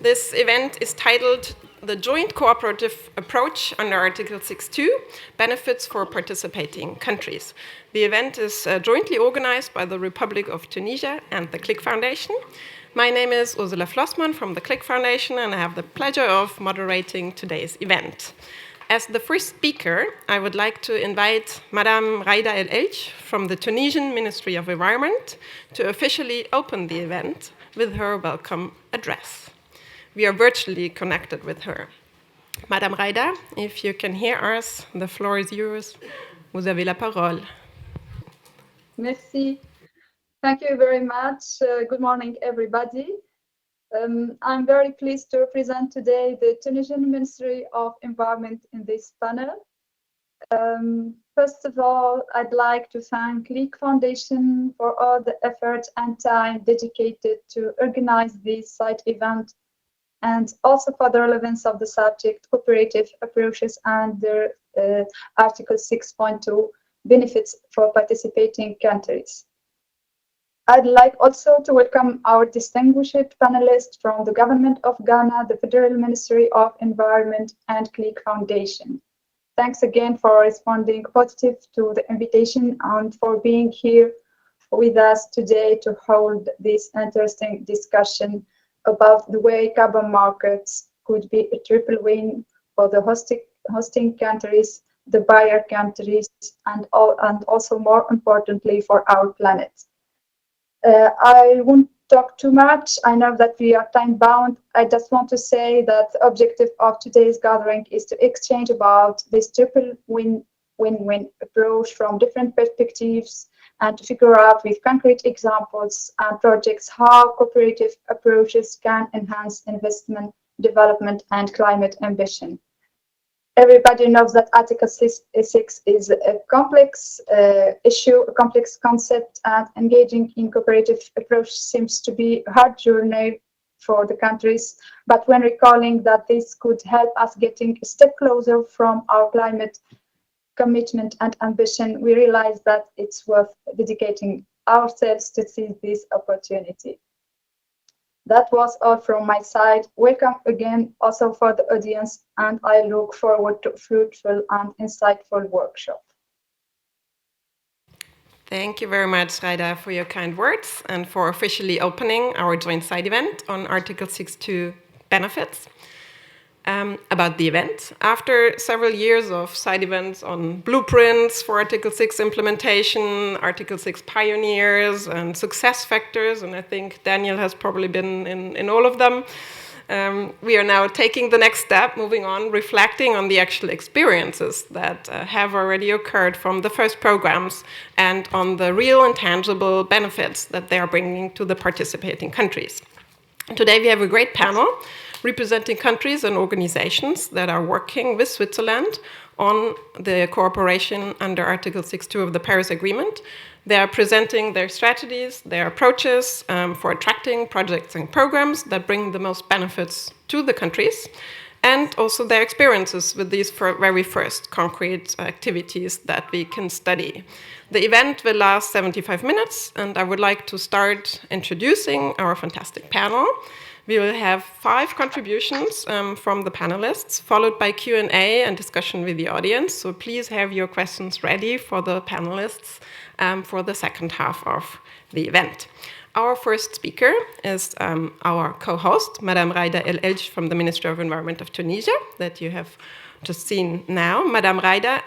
This event is titled The Joint Cooperative Approach under Article 6.2, Benefits for Participating Countries. The event is jointly organized by the Republic of Tunisia and the CLIC Foundation. My name is Ursula Flossmann from the CLIC Foundation, and I have the pleasure of moderating today's event. As the first speaker, I would like to invite Madame Raida El Elch from the Tunisian Ministry of Environment to officially open the event with her welcome address. We are virtually connected with her. Madame Raida, if you can hear us, the floor is yours. Vous avez la parole. Merci. Thank you very much. Good morning, everybody. I'm very pleased to represent today the Tunisian Ministry of Environment in this panel. First of all, I'd like to thank CLIC Foundation for all the effort and time dedicated to organize this site event, and also for the relevance of the subject, cooperative approaches under Article 6.2, benefits for participating countries. I'd like also to welcome our distinguished panelists from the Government of Ghana, the Federal Ministry of Environment, and CLIC Foundation. Thanks again for responding positive to the invitation and for being here with us today to hold this interesting discussion about the way carbon markets could be a triple win for the hosting countries, the buyer countries, and also more importantly for our planet. I won't talk too much. I know that we are time bound. I just want to say that the objective of today's gathering is to exchange about this triple win-win approach from different perspectives, and to figure out with concrete examples and projects how cooperative approaches can enhance investment, development, and climate ambition. Everybody knows that Article 6 is a complex issue, a complex concept, and engaging in cooperative approach seems to be a hard journey for the countries. But when recalling that this could help us getting a step closer from our climate commitment and ambition, we realize that it's worth dedicating ourselves to seize this opportunity. That was all from my side. Welcome again also for the audience, and I look forward to a fruitful and insightful workshop. Thank you very much, Raida, for your kind words and for officially opening our joint side event on Article 6.2 benefits. About the event. After several years of side events on blueprints for Article 6 implementation, Article 6 pioneers, and success factors, and I think Daniel has probably been in all of them, we are now taking the next step, moving on, reflecting on the actual experiences that have already occurred from the first programs and on the real and tangible benefits that they are bringing to the participating countries. Today we have a great panel representing countries and organizations that are working with Switzerland on the cooperation under Article 6.2 of the Paris Agreement. They are presenting their strategies, their approaches for attracting projects and programs that bring the most benefits to the countries, and also their experiences with these very first concrete activities that we can study. The event will last 75 minutes, and I would like to start introducing our fantastic panel. We will have 5 contributions from the panelists, followed by Q&A and discussion with the audience. So please have your questions ready for the panelists for the second half of the event. Our first speaker is our co-host, Madame Raida El Elch from the Ministry of Environment of Tunisia, that you have just seen now. Madame Raida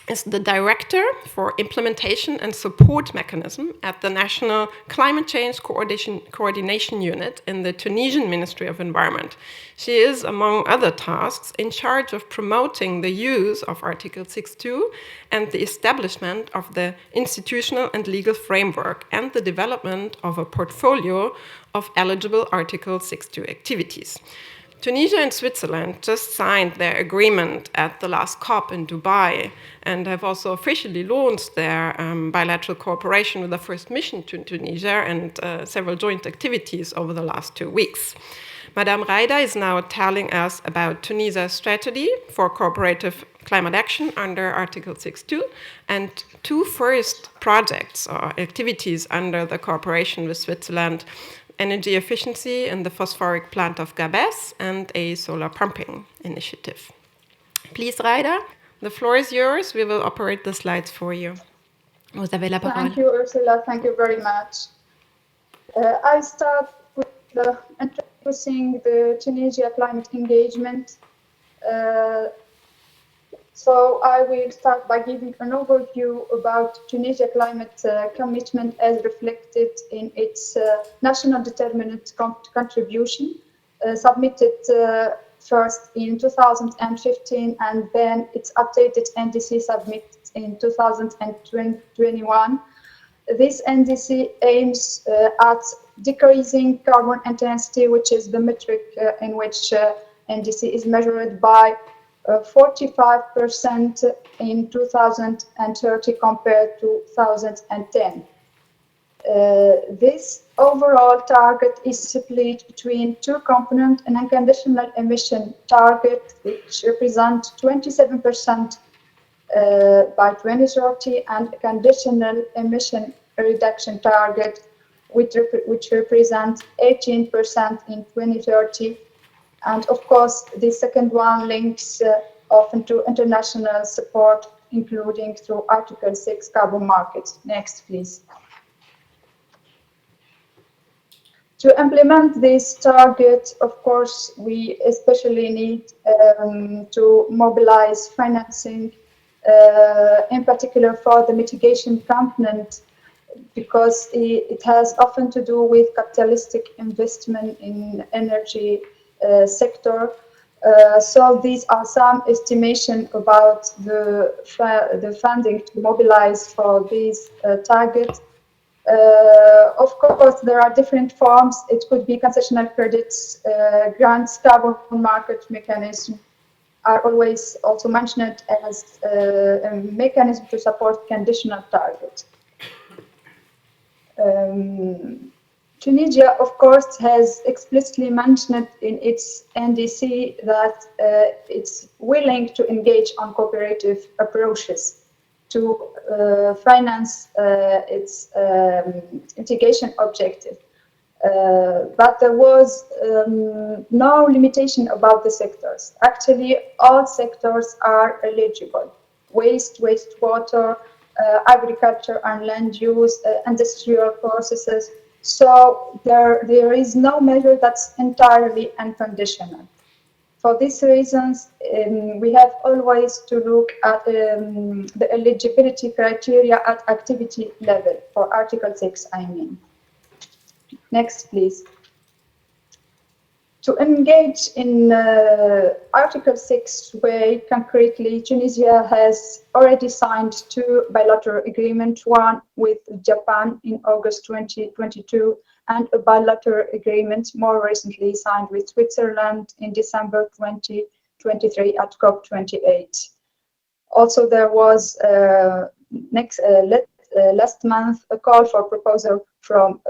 is the Director for Implementation and Support Mechanism at the National Climate Change Coordination Unit in the Tunisian Ministry of Environment. She is, among other tasks, in charge of promoting the use of Article 6.2 and the establishment of the institutional and legal framework and the development of a portfolio of eligible Article 6.2 activities. Tunisia and Switzerland just signed their agreement at the last COP in Dubai and have also officially launched their bilateral cooperation with the first mission to Tunisia and several joint activities over the last 2 weeks. Madame Raida is now telling us about Tunisia's strategy for cooperative climate action under Article 6.2 and 2 first projects or activities under the cooperation with Switzerland energy efficiency in the phosphoric plant of Gabes, and a solar pumping initiative. Please, Raida, the floor is yours. We will operate the slides for you. Vous avez la parole. Thank you, Ursula. Thank you very much. I start with introducing the Tunisia climate engagement. So I will start by giving an overview about Tunisia climate commitment as reflected in its national determinant contribution, submitted first in 2015 and then its updated NDC submitted in 2021. This NDC aims at decreasing carbon intensity, which is the metric in which NDC is measured by 45% in 2030 compared to 2010. This overall target is split between two components: an unconditional emission target, which represents 27% by 2030, and a conditional emission reduction target, which represents 18% in 2030. And of course, the second one links often to international support, including through Article 6 carbon markets. Next, please. To implement this target, of course, we especially need to mobilize financing, in particular for the mitigation component, because it has often to do with capitalistic investment in energy sector. So these are some estimation about the funding to mobilize for these targets. Of course, there are different forms. It could be concessional credits, grants, carbon market mechanism are always also mentioned as a mechanism to support conditional targets. Tunisia, of course, has explicitly mentioned in its NDC that it's willing to engage on cooperative approaches to finance its mitigation objective. But there was no limitation about the sectors. Actually, all sectors are eligible: waste, wastewater, agriculture and land use, industrial processes. So there is no measure that's entirely unconditional. For these reasons, we have always to look at the eligibility criteria at activity level for Article 6, I mean. Next, please. To engage in Article 6 way, concretely, Tunisia has already signed two bilateral agreements, one with Japan in August 2022, and a bilateral agreement more recently signed with Switzerland in December 2023 at COP28. Also, there was last month a call for proposal from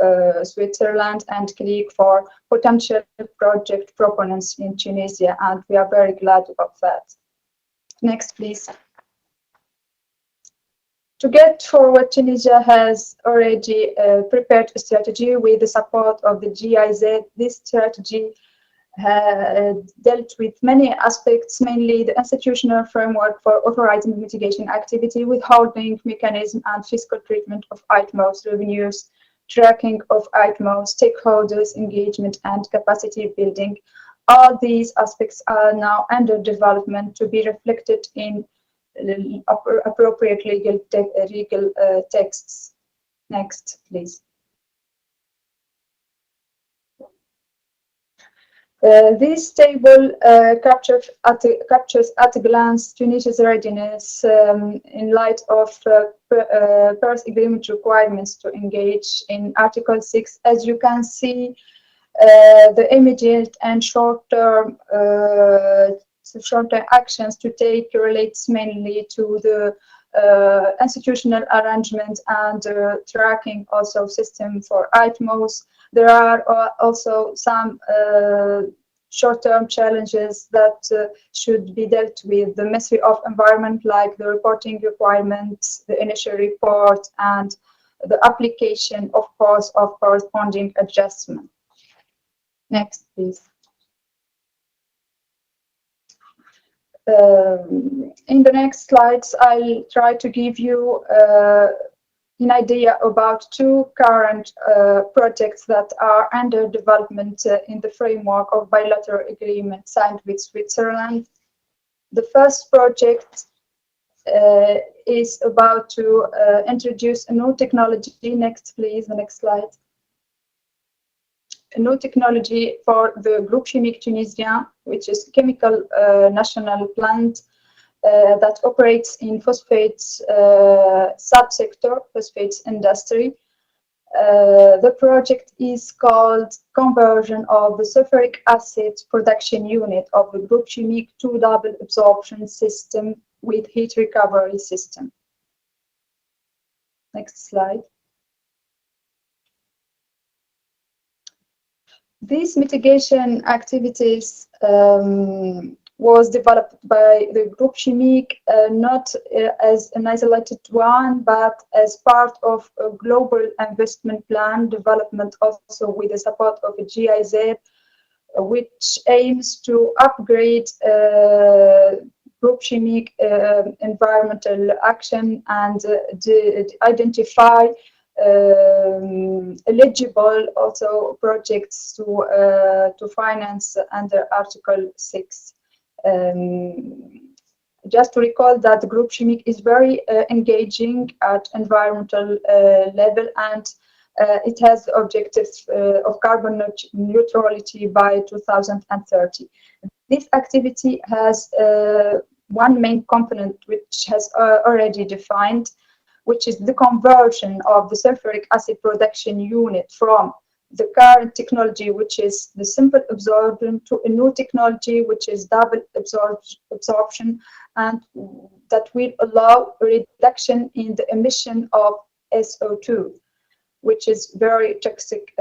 Switzerland and Greek for potential project proponents in Tunisia, and we are very glad about that. Next, please. To get forward, Tunisia has already prepared a strategy with the support of the GIZ. This strategy dealt with many aspects, mainly the institutional framework for authorizing mitigation activity, withholding mechanism and fiscal treatment of ITMO's revenues, tracking of ITMO, stakeholders engagement and capacity building. All these aspects are now under development to be reflected in appropriate legal texts. Next, please. This table captures at a glance Tunisia's readiness in light of Paris Agreement requirements to engage in Article 6. As you can see, the immediate and short-term actions to take relates mainly to the institutional arrangement and tracking also system for ITMOs. There are also some short-term challenges that should be dealt with: the Ministry of Environment, like the reporting requirements, the initial report, and the application, of course, of corresponding adjustment. Next, please. In the next slides, I'll try to give you an idea about two current projects that are under development in the framework of bilateral agreement signed with Switzerland. The first project is about to introduce a new technology. Next, please, the next slide. A new technology for the Groupe Chimique Tunisien, which is a chemical national plant that operates in phosphates subsector, phosphates industry. The project is called conversion of the sulfuric acid production unit of the Groupe Chimique to double absorption system with heat recovery system. Next slide. These mitigation activities was developed by the Groupe Chimique not as an isolated one, but as part of a global investment plan development, also with the support of a GIZ, which aims to upgrade Groupe Chimique environmental action and identify eligible also projects to finance under Article 6. Just to recall that the Groupe Chimique is very engaging at environmental level, and it has the objectives of carbon neutrality by 2030. This activity has one main component which has already defined, which is the conversion of the sulfuric acid production unit from the current technology, which is the simple absorption, to a new technology, which is double absorption, and that will allow a reduction in the emission of SO2, which is very toxic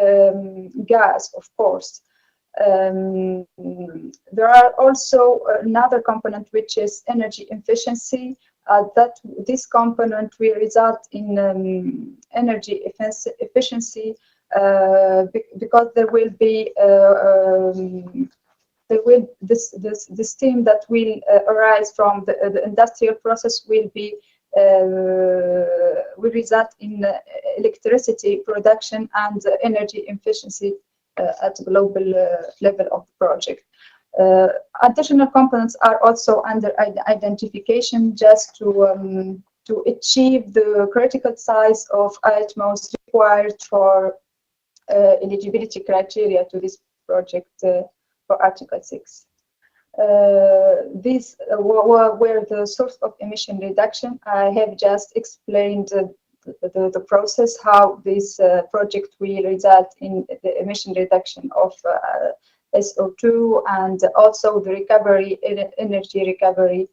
gas, of course. There are also another component, which is energy efficiency. That this component will result in energy efficiency because there will be the steam that will arise from the industrial process will result in electricity production and energy efficiency at global level of the project. Additional components are also under identification just to achieve the critical size of items required for eligibility criteria to this project for Article 6. These were the source of emission reduction. I have just explained the process, how this project will result in the emission reduction of SO2 and also the recovery, energy recovery,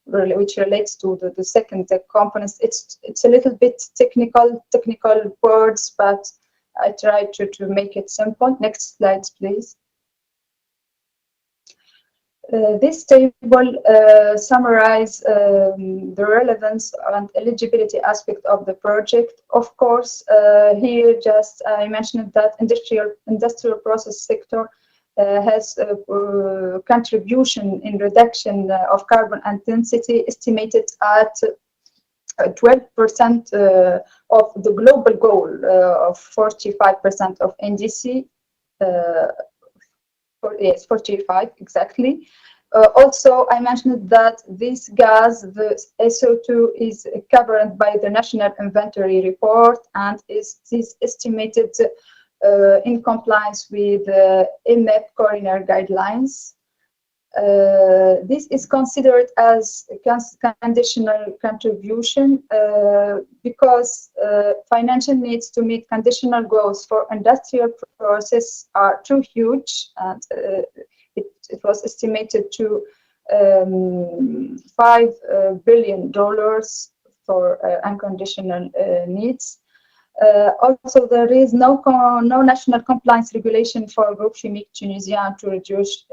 which relates to the second component. It's a little bit technical words, but I try to make it simple. Next slide, please. This table summarizes the relevance and eligibility aspect of the project. Of course, here just I mentioned that industrial process sector has a contribution in reduction of carbon intensity estimated at 12% of the global goal of 45% of NDC. Yes, 45 exactly. Also, I mentioned that this gas, the SO2, is covered by the National Inventory Report and is estimated in compliance with IMEP coroner guidelines. This is considered as a conditional contribution because financial needs to meet conditional goals for industrial process are too huge, and it was estimated to $5 billion for unconditional needs. Also, there is no national compliance regulation for Groupe Chimique Tunisien to reduce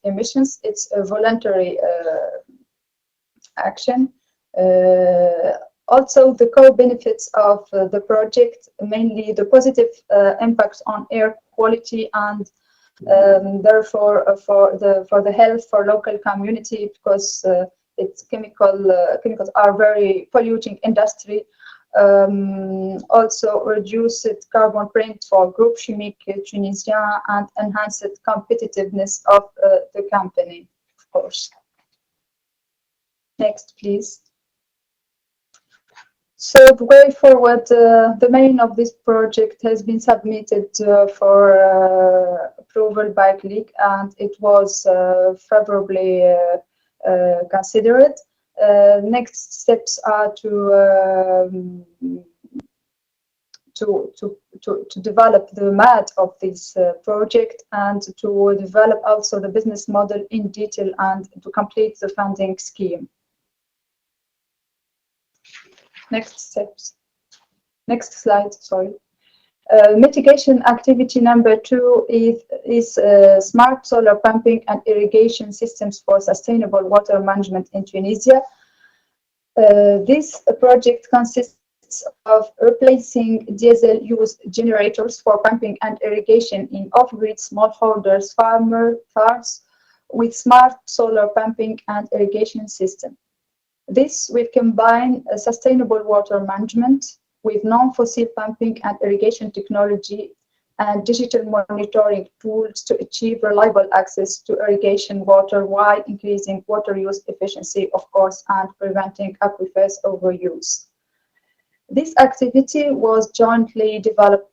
emissions. It's a voluntary action. Also, the core benefits of the project, mainly the positive impacts on air quality and therefore for the health for local community, because its chemicals are very polluting industry. Also reduced carbon print for Groupe Chimique Tunisien and enhanced competitiveness of the company, of course. Next, please. So the way forward, the main of this project has been submitted for approval by CLIC, and it was favorably considered. Next steps are to develop the MAD of this project and to develop also the business model in detail and to complete the funding scheme. Next slide, sorry. Mitigation activity number 2 is smart solar pumping and irrigation systems for sustainable water management in Tunisia. This project consists of replacing diesel use generators for pumping and irrigation in off-grid smallholders farms with smart solar pumping and irrigation system. This will combine a sustainable water management with non-fossil pumping and irrigation technology and digital monitoring tools to achieve reliable access to irrigation water while increasing water use efficiency, of course, and preventing aquifers overuse. This activity was jointly developed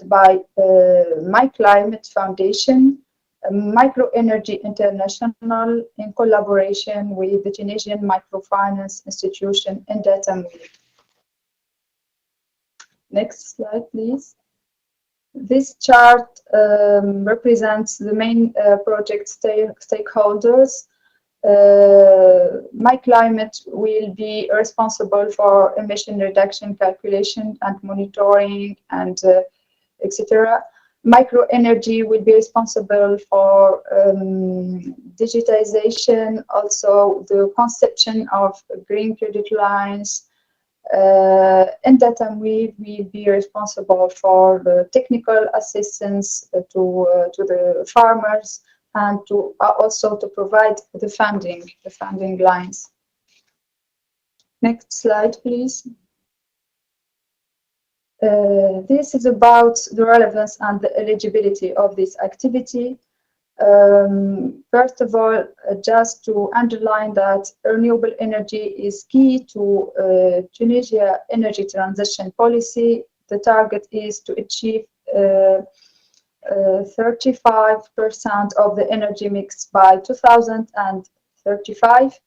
by My Climate Foundation, Microenergy International, in collaboration with the Tunisian Microfinance Institution and DataMove. Next slide, please. This chart represents the main project stakeholders. My Climate will be responsible for emission reduction calculation and monitoring and etc. Microenergy will be responsible for digitization, also the conception of green credit lines, and DataMove will be responsible for the technical assistance to the farmers and to also to provide the funding lines. Next slide, please. This is about the relevance and the eligibility of this activity. First of all, just to underline that renewable energy is key to Tunisia energy transition policy. The target is to achieve 35% of the energy mix by 2035.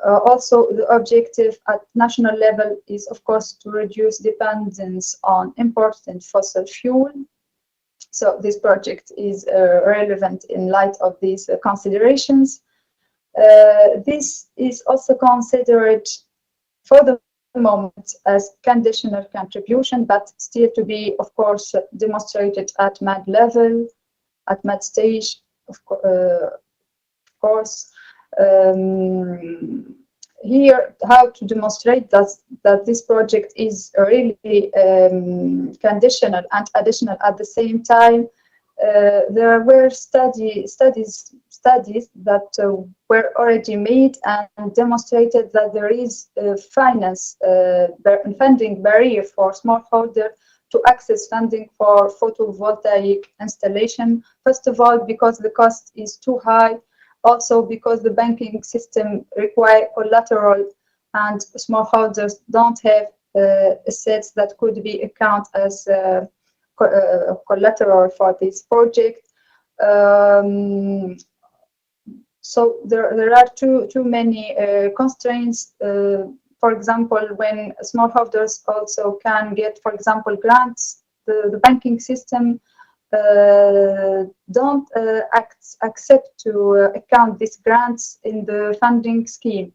Also, the objective at national level is, of course, to reduce dependence on imported fossil fuel. So this project is relevant in light of these considerations. This is also considered for the moment as conditional contribution, but still to be, of course, demonstrated at MAD level, at MAD stage, of course. Here, how to demonstrate that this project is really conditional and additional at the same time. There were studies that were already made and demonstrated that there is a funding barrier for smallholder to access funding for photovoltaic installation. First of all, because the cost is too high. Also, because the banking system requires collateral, and smallholders don't have assets that could be accounted as collateral for this project. So there are too many constraints. For example, when smallholders also can get, for example, grants, the banking system don't accept to account these grants in the funding scheme.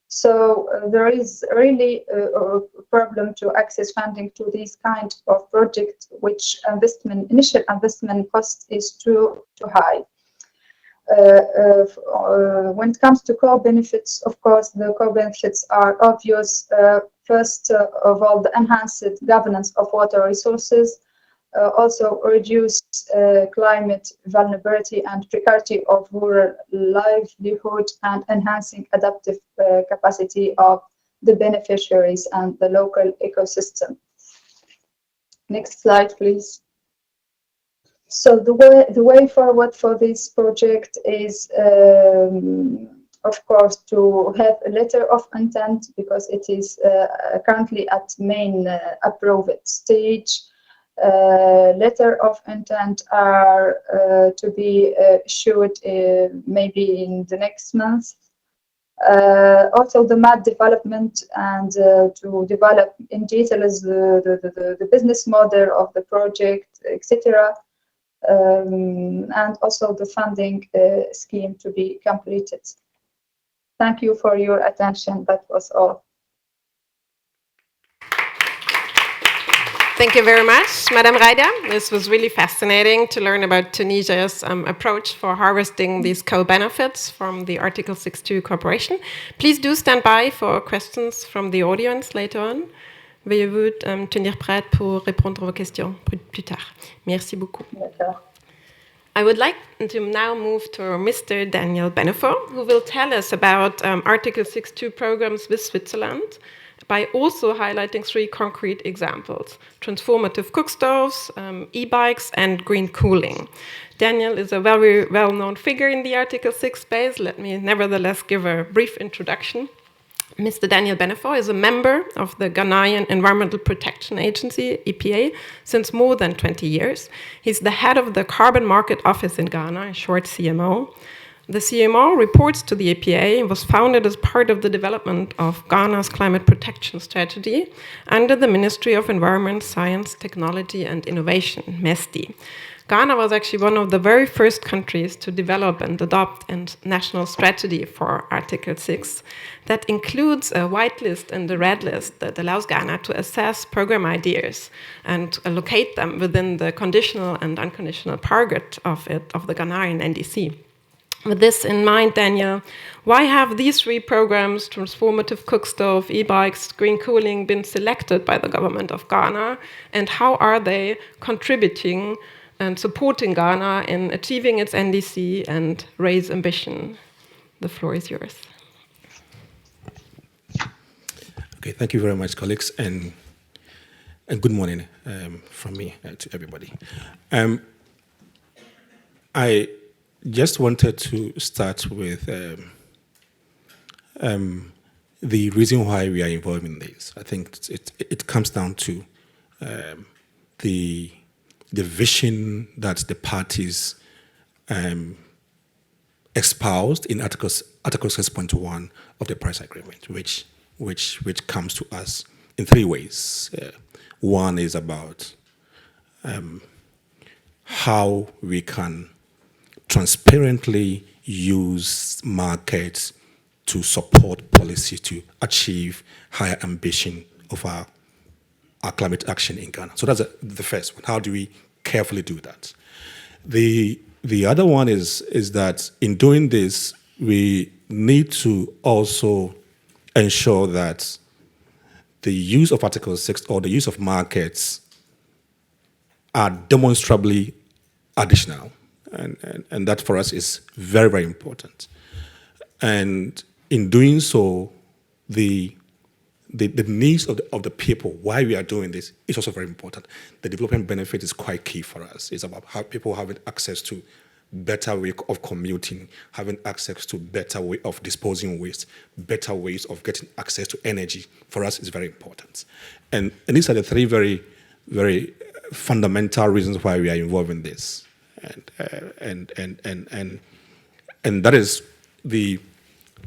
So there is really a problem to access funding to these kind of projects, which initial investment cost is too high. when it comes to core benefits, of course, the core benefits are obvious. First of all, the enhanced governance of water resources, also reduce climate vulnerability and precarity of rural livelihood, and enhancing adaptive capacity of the beneficiaries and the local ecosystem. Next slide, please. So the way forward for this project is, of course, to have a letter of intent, because it is currently at main approved stage. Letter of intent are to be issued maybe in the next month. Also the map development and to develop in detail the business model of the project, etc. And also the funding scheme to be completed. Thank you for your attention. That was all. Thank you very much, Madame Raida. This was really fascinating to learn about Tunisia's approach for harvesting these co-benefits from the Article 6.2 cooperation. Please do stand by for questions from the audience later on. Veuillez-vous tenir prête pour répondre aux questions plus tard. Merci beaucoup. I would like to now move to Mr. Daniel Benefo, who will tell us about Article 6.2 programs with Switzerland, by also highlighting 3 concrete examples: transformative cook stoves, e-bikes, and green cooling. Daniel is a very well-known figure in the Article 6 space. Let me nevertheless give a brief introduction. Mr. Daniel Benefo is a member of the Ghanaian Environmental Protection Agency, EPA, since more than 20 years. He's the head of the Carbon Market Office in Ghana, in short CMO. The CMO reports to the EPA and was founded as part of the development of Ghana's climate protection strategy under the Ministry of Environment, Science, Technology and Innovation, MESTI. Ghana was actually one of the very first countries to develop and adopt a national strategy for Article 6 that includes a white list and a red list that allows Ghana to assess program ideas and allocate them within the conditional and unconditional target of the Ghanaian NDC. With this in mind, Daniel, why have these 3 programs, transformative cook stove, e-bikes, green cooling, been selected by the government of Ghana, and how are they contributing and supporting Ghana in achieving its NDC and raise ambition? The floor is yours. Okay, thank you very much, colleagues, and good morning from me to everybody. I just wanted to start with the reason why we are involved in this. I think it comes down to the vision that the parties espoused in Article 6.1 of the Paris Agreement, which comes to us in 3 ways. One is about how we can transparently use markets to support policy to achieve higher ambition of our climate action in Ghana. So that's the first one. How do we carefully do that? The other one is that in doing this, we need to also ensure that the use of Article 6 or the use of markets are demonstrably additional. And that for us is very, very important. And in doing so, the needs of the people, why we are doing this, is also very important. The development benefit is quite key for us. It's about how people having access to better way of commuting, having access to better way of disposing waste, better ways of getting access to energy. For us, is very important. And these are the 3 very, very fundamental reasons why we are involved in this. And that is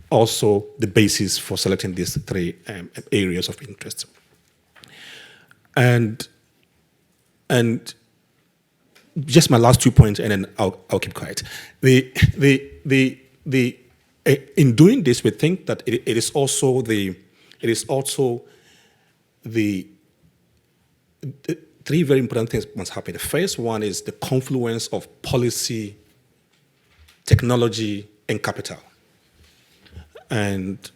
also the basis for selecting these 3 areas of interest. And just my last 2 points, and then I'll keep quiet. In doing this, we think that it is also the 3 very important things must happen. The first one is the confluence of policy technology, and capital. And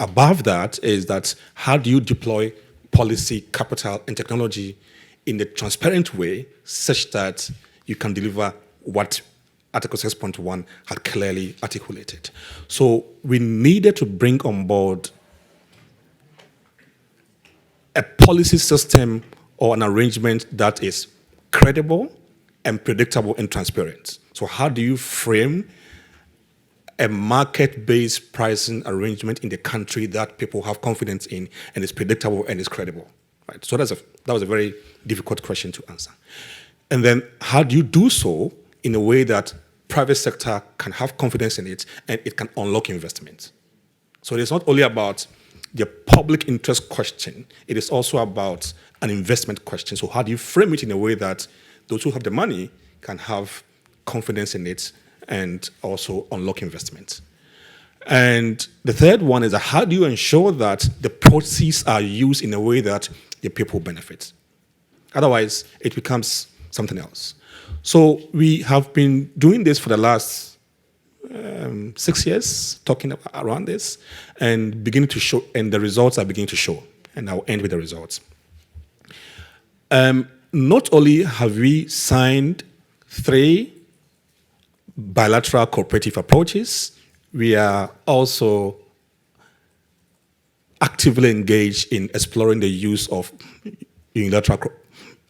above that is that how do you deploy policy, capital, and technology in a transparent way such that you can deliver what Article 6.1 had clearly articulated. So we needed to bring on board a policy system or an arrangement that is credible and predictable and transparent. So how do you frame a market-based pricing arrangement in the country that people have confidence in and is predictable and is credible? Right. So that was a very difficult question to answer. And then how do you do so in a way that private sector can have confidence in it and it can unlock investment? So it's not only about the public interest question, it is also about an investment question. So how do you frame it in a way that those who have the money can have confidence in it and also unlock investment? And the third one is that how do you ensure that the proceeds are used in a way that the people benefit? Otherwise, it becomes something else. So we have been doing this for the last 6 years, talking around this, and beginning to show, and the results are beginning to show. And I'll end with the results. Not only have we signed 3 bilateral cooperative approaches, we are also actively engaged in exploring the use of unilateral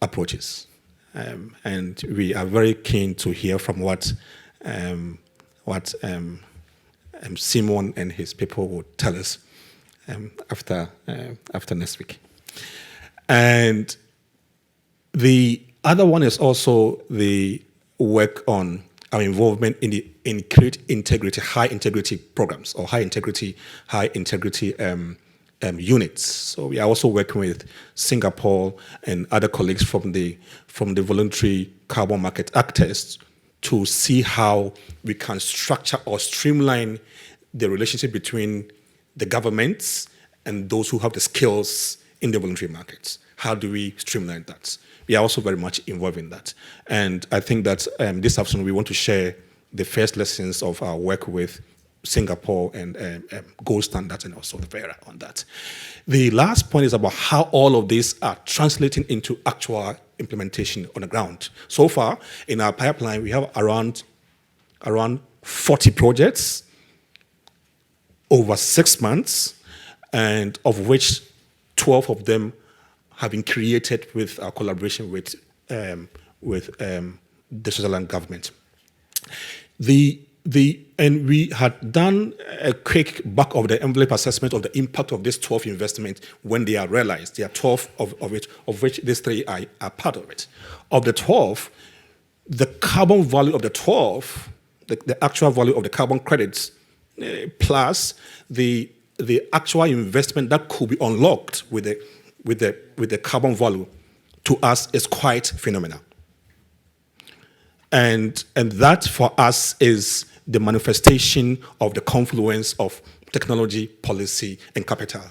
approaches. And we are very keen to hear from what Simon and his people will tell us after next week. And the other one is also the work on our involvement in the high integrity programs or high integrity units. So we are also working with Singapore and other colleagues from the voluntary carbon market actors to see how we can structure or streamline the relationship between the governments and those who have the skills in the voluntary markets. How do we streamline that? We are also very much involved in that. And I think that this afternoon we want to share the first lessons of our work with Singapore and gold standards and also the VERA on that. The last point is about how all of these are translating into actual implementation on the ground. So far, in our pipeline, we have around 40 projects over 6 months, and of which 12 of them have been created with our collaboration with the Switzerland government. And we had done a quick back of the envelope assessment of the impact of this 12 investment when they are realized. There are 12 of which these 3 are part of it. Of the 12, the carbon value of the 12, the actual value of the carbon credits, plus the actual investment that could be unlocked with the carbon value, to us is quite phenomenal. And that for us is the manifestation of the confluence of technology, policy, and capital.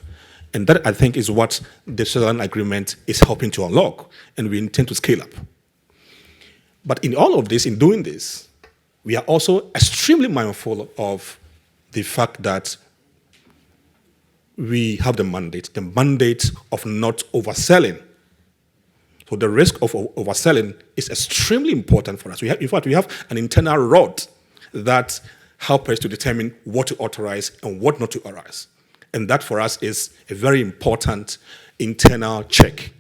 And that, I think, is what the Switzerland Agreement is helping to unlock, and we intend to scale up. But in all of this, in doing this, we are also extremely mindful of the fact that we have the mandate of not overselling. So the risk of overselling is extremely important for us. In fact, we have an internal rod that helps us to determine what to authorize and what not to authorize. And that for us is a very important internal check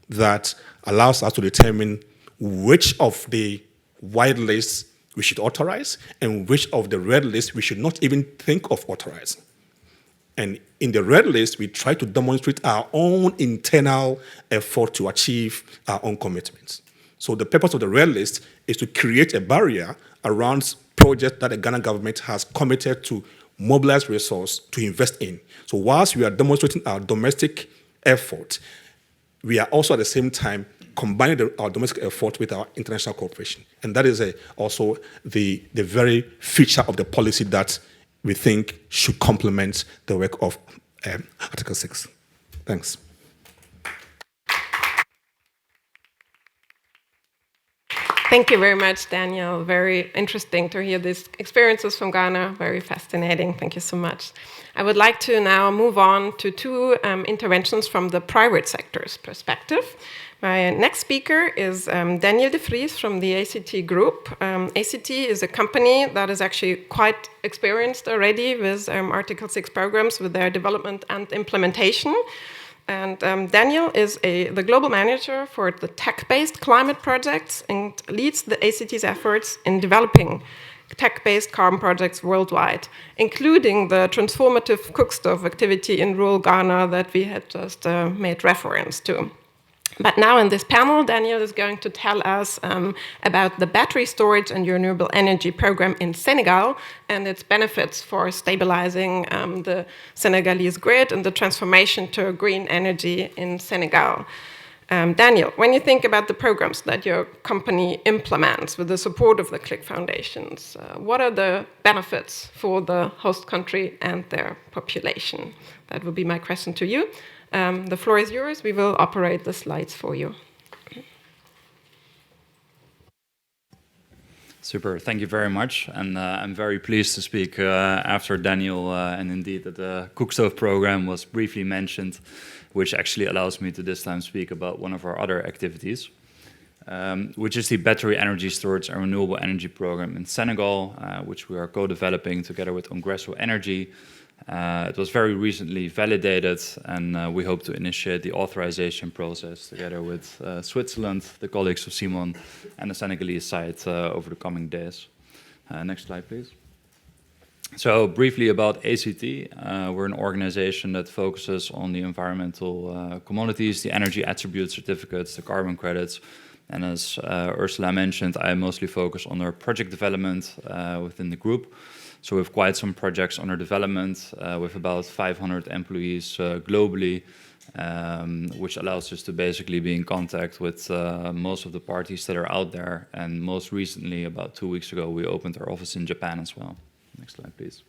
that allows us to determine which of the white lists we should authorize and which of the red lists we should not even think of authorizing. And in the red list, we try to demonstrate our own internal effort to achieve our own commitments. So the purpose of the red list is to create a barrier around projects that the Ghana government has committed to mobilize resources to invest in. So whilst we are demonstrating our domestic effort, we are also at the same time combining our domestic effort with our international cooperation. And that is also the very feature of the policy that we think should complement the work of Article 6. Thanks. Thank you very much, Daniel. Very interesting to hear these experiences from Ghana. Very fascinating. Thank you so much. I would like to now move on to two interventions from the private sector's perspective. My next speaker is Daniel de Vries from the ACT Group. ACT is a company that is actually quite experienced already with Article 6 programs, with their development and implementation. And Daniel is the global manager for the tech-based climate projects and leads the ACT's efforts in developing tech-based carbon projects worldwide, including the transformative cookstove activity in rural Ghana that we had just made reference to. But now in this panel, Daniel is going to tell us about the battery storage and renewable energy program in Senegal and its benefits for stabilizing the Senegalese grid and the transformation to green energy in Senegal. Daniel, when you think about the programs that your company implements with the support of the CLIC Foundations, what are the benefits for the host country and their population? That would be my question to you. The floor is yours. We will operate the slides for you. Super, thank you very much. And I'm very pleased to speak after Daniel, and indeed that the cookstove program was briefly mentioned, which actually allows me to this time speak about one of our other activities, which is the battery energy storage and renewable energy program in Senegal, which we are co-developing together with Ongreso Energy. It was very recently validated, and we hope to initiate the authorization process together with Switzerland, the colleagues of Simon, and the Senegalese side over the coming days. Next slide, please. So briefly about ACT, we're an organization that focuses on the environmental commodities, the energy attribute certificates, the carbon credits. And as Ursula mentioned, I mostly focus on our project development within the group. So we have quite some projects under development with about 500 employees globally, which allows us to basically be in contact with most of the parties that are out there. And most recently, about 2 weeks ago, we opened our office in Japan as well. Next slide, please.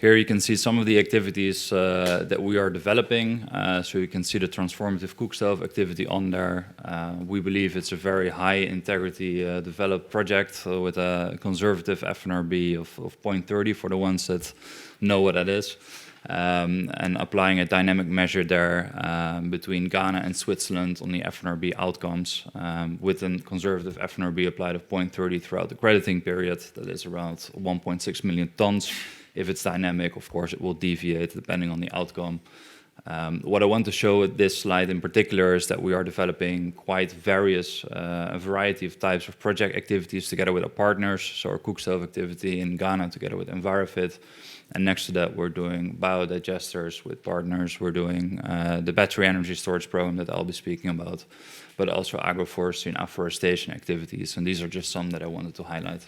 Here you can see some of the activities that we are developing. So you can see the transformative cookstove activity on there. We believe it's a very high integrity developed project with a conservative FNRB of 0.30 for the ones that know what that is. And applying a dynamic measure there between Ghana and Switzerland on the FNRB outcomes with a conservative FNRB applied of 0.30 throughout the crediting period. That is around 1.6 million tons. If it's dynamic, of course, it will deviate depending on the outcome. What I want to show with this slide in particular is that we are developing quite a variety of types of project activities together with our partners. So our cookstove activity in Ghana together with Envirofit. And next to that, we're doing biodigesters with partners. We're doing the battery energy storage program that I'll be speaking about, but also agroforestry and afforestation activities. And these are just some that I wanted to highlight.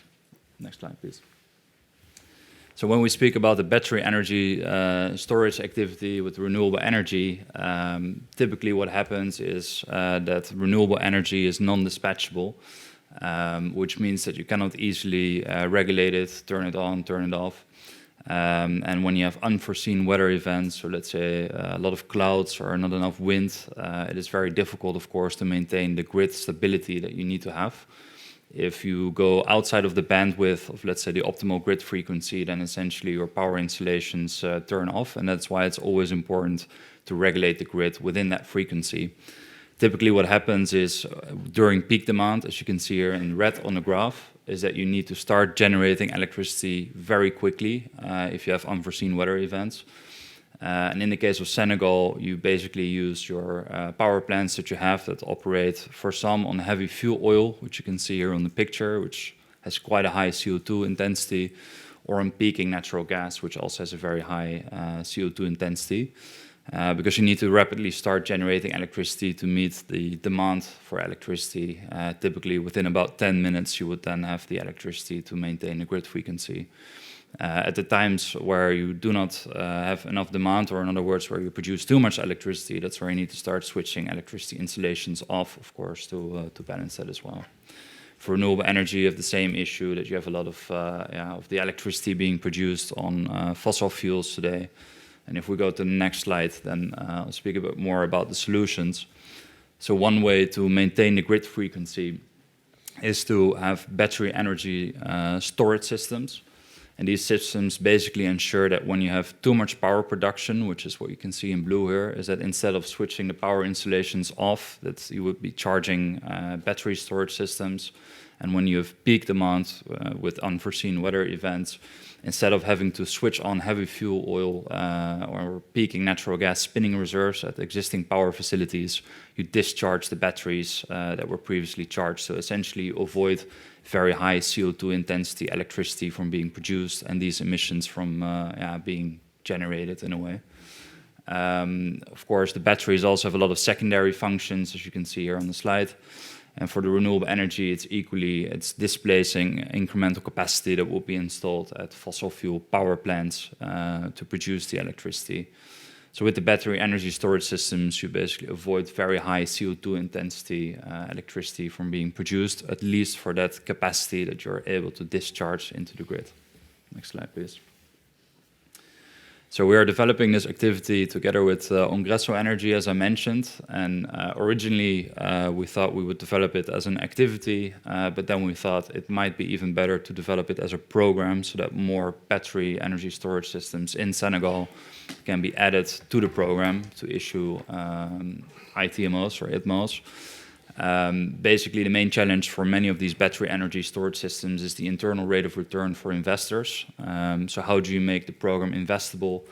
Next slide, please. So when we speak about the battery energy storage activity with renewable energy, typically what happens is that renewable energy is non-dispatchable, which means that you cannot easily regulate it, turn it on, turn it off. And when you have unforeseen weather events, or let's say a lot of clouds or not enough wind, it is very difficult, of course, to maintain the grid stability that you need to have. If you go outside of the bandwidth of, let's say, the optimal grid frequency, then essentially your power installations turn off. And that's why it's always important to regulate the grid within that frequency. Typically what happens is during peak demand, as you can see here in red on the graph, is that you need to start generating electricity very quickly if you have unforeseen weather events. And in the case of Senegal, you basically use your power plants that you have that operate for some on heavy fuel oil, which you can see here on the picture, which has quite a high CO2 intensity, or on peaking natural gas, which also has a very high CO2 intensity, because you need to rapidly start generating electricity to meet the demand for electricity. Typically within about 10 minutes, you would then have the electricity to maintain the grid frequency. At the times where you do not have enough demand, or in other words, where you produce too much electricity, that's where you need to start switching electricity installations off, of course, to balance that as well. For renewable energy, you have the same issue, that you have a lot of the electricity being produced on fossil fuels today. And if we go to the next slide, then I'll speak a bit more about the solutions. So one way to maintain the grid frequency is to have battery energy storage systems. And these systems basically ensure that when you have too much power production, which is what you can see in blue here, is that instead of switching the power installations off, that you would be charging battery storage systems. And when you have peak demand with unforeseen weather events, instead of having to switch on heavy fuel oil or peaking natural gas spinning reserves at existing power facilities, you discharge the batteries that were previously charged. So essentially you avoid very high CO2 intensity electricity from being produced and these emissions from being generated in a way. Of course, the batteries also have a lot of secondary functions, as you can see here on the slide. And for the renewable energy, it's displacing incremental capacity that will be installed at fossil fuel power plants to produce the electricity. So with the battery energy storage systems, you basically avoid very high CO2 intensity electricity from being produced, at least for that capacity that you're able to discharge into the grid. Next slide, please. So we are developing this activity together with Ongresso Energy, as I mentioned, and originally we thought we would develop it as an activity, but then we thought it might be even better to develop it as a program so that more battery energy storage systems in Senegal can be added to the program to issue ITMOs or ITMOs. Basically, the main challenge for many of these battery energy storage systems is the internal rate of return for investors. So how do you make the program investable?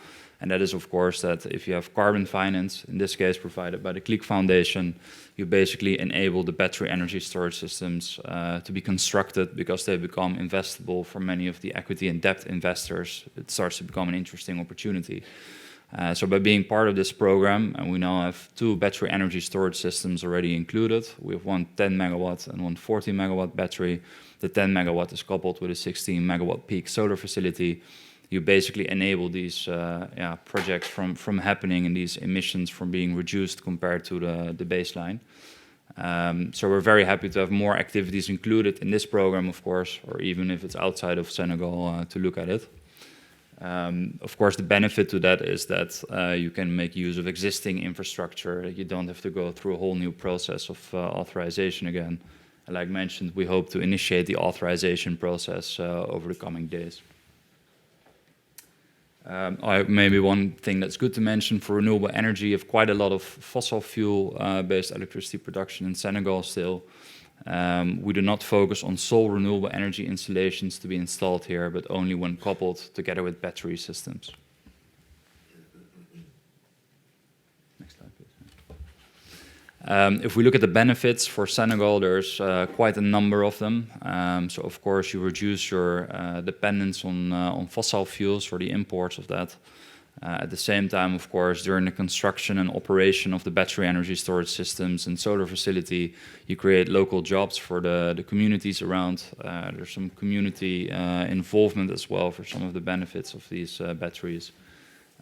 And that is, of course, that if you have carbon finance, in this case provided by the Click Foundation, you basically enable the battery energy storage systems to be constructed because they become investable for many of the equity and debt investors. It starts to become an interesting opportunity. So by being part of this program, and we now have 2 battery energy storage systems already included. We have one 10 megawatt and one 40 megawatt battery. The 10 megawatt is coupled with a 16 megawatt peak solar facility. You basically enable these projects from happening and these emissions from being reduced compared to the baseline. So we're very happy to have more activities included in this program, of course, or even if it's outside of Senegal to look at it. Of course, the benefit to that is that you can make use of existing infrastructure. You don't have to go through a whole new process of authorization again. And like mentioned, we hope to initiate the authorization process over the coming days. Maybe one thing that's good to mention for renewable energy, you have quite a lot of fossil fuel-based electricity production in Senegal still. We do not focus on sole renewable energy installations to be installed here, but only when coupled together with battery systems. Next slide, please. If we look at the benefits for Senegal, there's quite a number of them. So of course you reduce your dependence on fossil fuels or the imports of that. At the same time, of course, during the construction and operation of the battery energy storage systems and solar facility, you create local jobs for the communities around. There's some community involvement as well for some of the benefits of these batteries.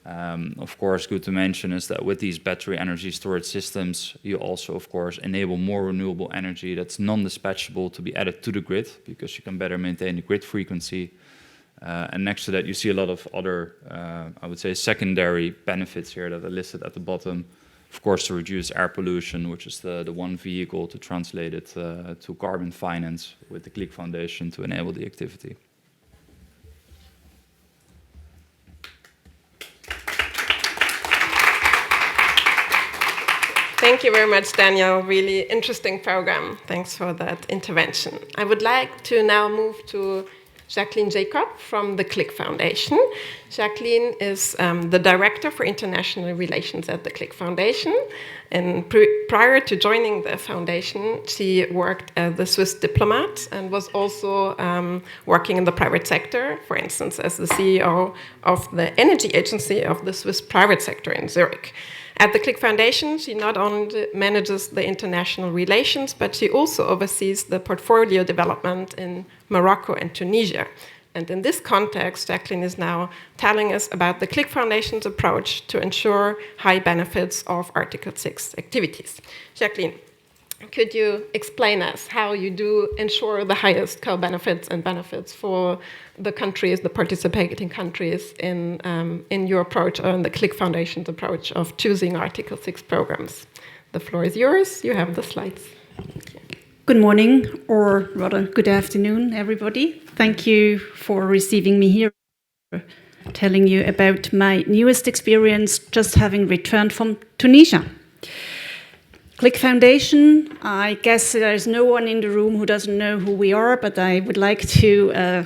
Of course, good to mention is that with these battery energy storage systems, you also, of course, enable more renewable energy that's non-dispatchable to be added to the grid because you can better maintain the grid frequency. And next to that, you see a lot of other, I would say, secondary benefits here that are listed at the bottom. Of course, to reduce air pollution, which is the one vehicle to translate it to carbon finance with the Click Foundation to enable the activity. Thank you very much, Daniel. Really interesting program. Thanks for that intervention. I would like to now move to Jacqueline Jacob from the Click Foundation. Jacqueline is the Director for International Relations at the Click Foundation. And prior to joining the foundation, she worked as a Swiss diplomat and was also working in the private sector, for instance, as the CEO of the energy agency of the Swiss private sector in Zurich. At the Click Foundation, she not only manages the international relations, but she also oversees the portfolio development in Morocco and Tunisia. And in this context, Jacqueline is now telling us about the Click Foundation's approach to ensure high benefits of Article 6 activities. Jacqueline, could you explain us how you do ensure the highest co-benefits and benefits for the countries, the participating countries in your approach or in the Click Foundation's approach of choosing Article 6 programs? The floor is yours. You have the slides. Good morning, or rather good afternoon, everybody. Thank you for receiving me here, telling you about my newest experience just having returned from Tunisia. Click Foundation, I guess there's no one in the room who doesn't know who we are, but I would like to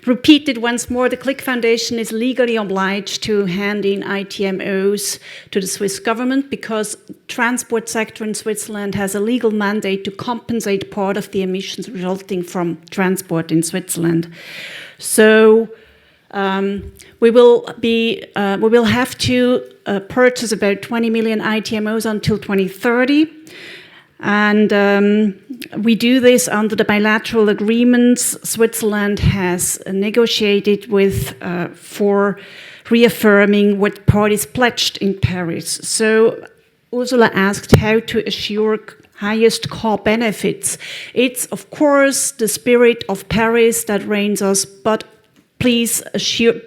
repeat it once more. The Click Foundation is legally obliged to hand in ITMOs to the Swiss government because the transport sector in Switzerland has a legal mandate to compensate part of the emissions resulting from transport in Switzerland. So we will have to purchase about 20 million ITMOs until 2030. And we do this under the bilateral agreements Switzerland has negotiated with for reaffirming what parties pledged in Paris. So Ursula asked how to assure highest core benefits. It's, of course, the spirit of Paris that reigns us, but please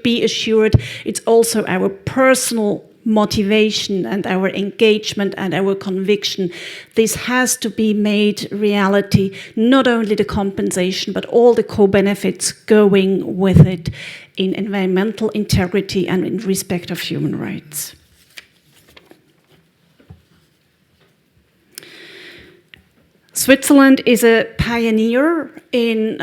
be assured it's also our personal motivation and our engagement and our conviction. This has to be made reality, not only the compensation, but all the co-benefits going with it in environmental integrity and in respect of human rights. Switzerland is a pioneer in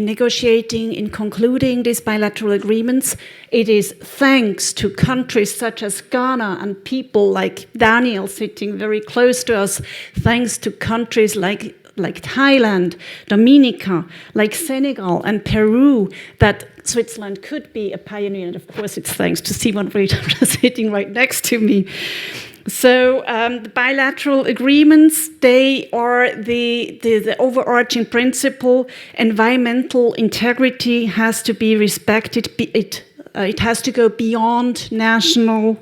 negotiating, in concluding these bilateral agreements. It is thanks to countries such as Ghana and people like Daniel sitting very close to us, thanks to countries like Thailand, Dominica, like Senegal and Peru, that Switzerland could be a pioneer. And of course, it's thanks to Simon Reiter sitting right next to me. So the bilateral agreements, they are the overarching principle. Environmental integrity has to be respected. It has to go beyond national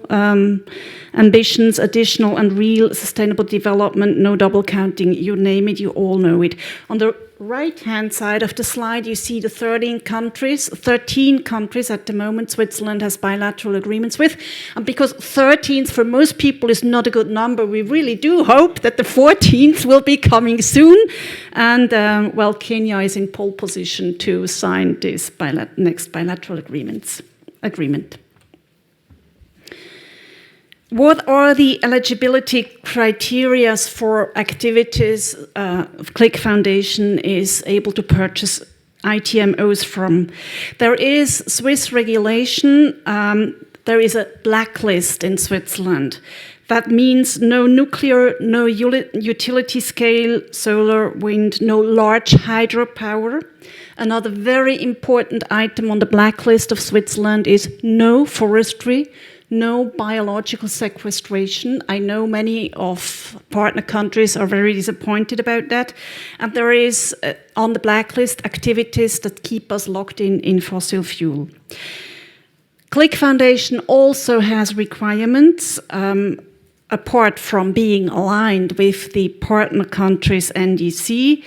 ambitions, additional and real sustainable development, no double counting, you name it, you all know it. On the right-hand side of the slide, you see the 13 countries at the moment Switzerland has bilateral agreements with. And because 13 for most people is not a good number, we really do hope that the 14th will be coming soon. And, well, Kenya is in pole position to sign this next bilateral agreement. What are the eligibility criteria for activities Click Foundation is able to purchase ITMOs from? There is Swiss regulation. There is a blacklist in Switzerland. That means no nuclear, no utility scale, solar, wind, no large hydropower. Another very important item on the blacklist of Switzerland is no forestry, no biological sequestration. I know many of partner countries are very disappointed about that. And there is, on the blacklist, activities that keep us locked in fossil fuel. Click Foundation also has requirements, apart from being aligned with the partner countries' NDC.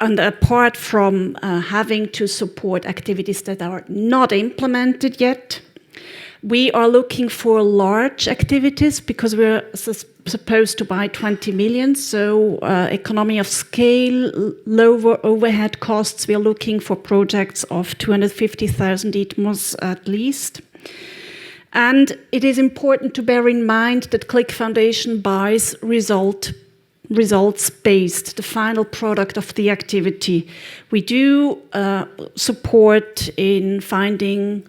And apart from having to support activities that are not implemented yet, we are looking for large activities because we're supposed to buy 20 million, so economy of scale, lower overhead costs. We are looking for projects of 250,000 ITMOs at least. And it is important to bear in mind that Click Foundation buys results-based, the final product of the activity. We do support in finding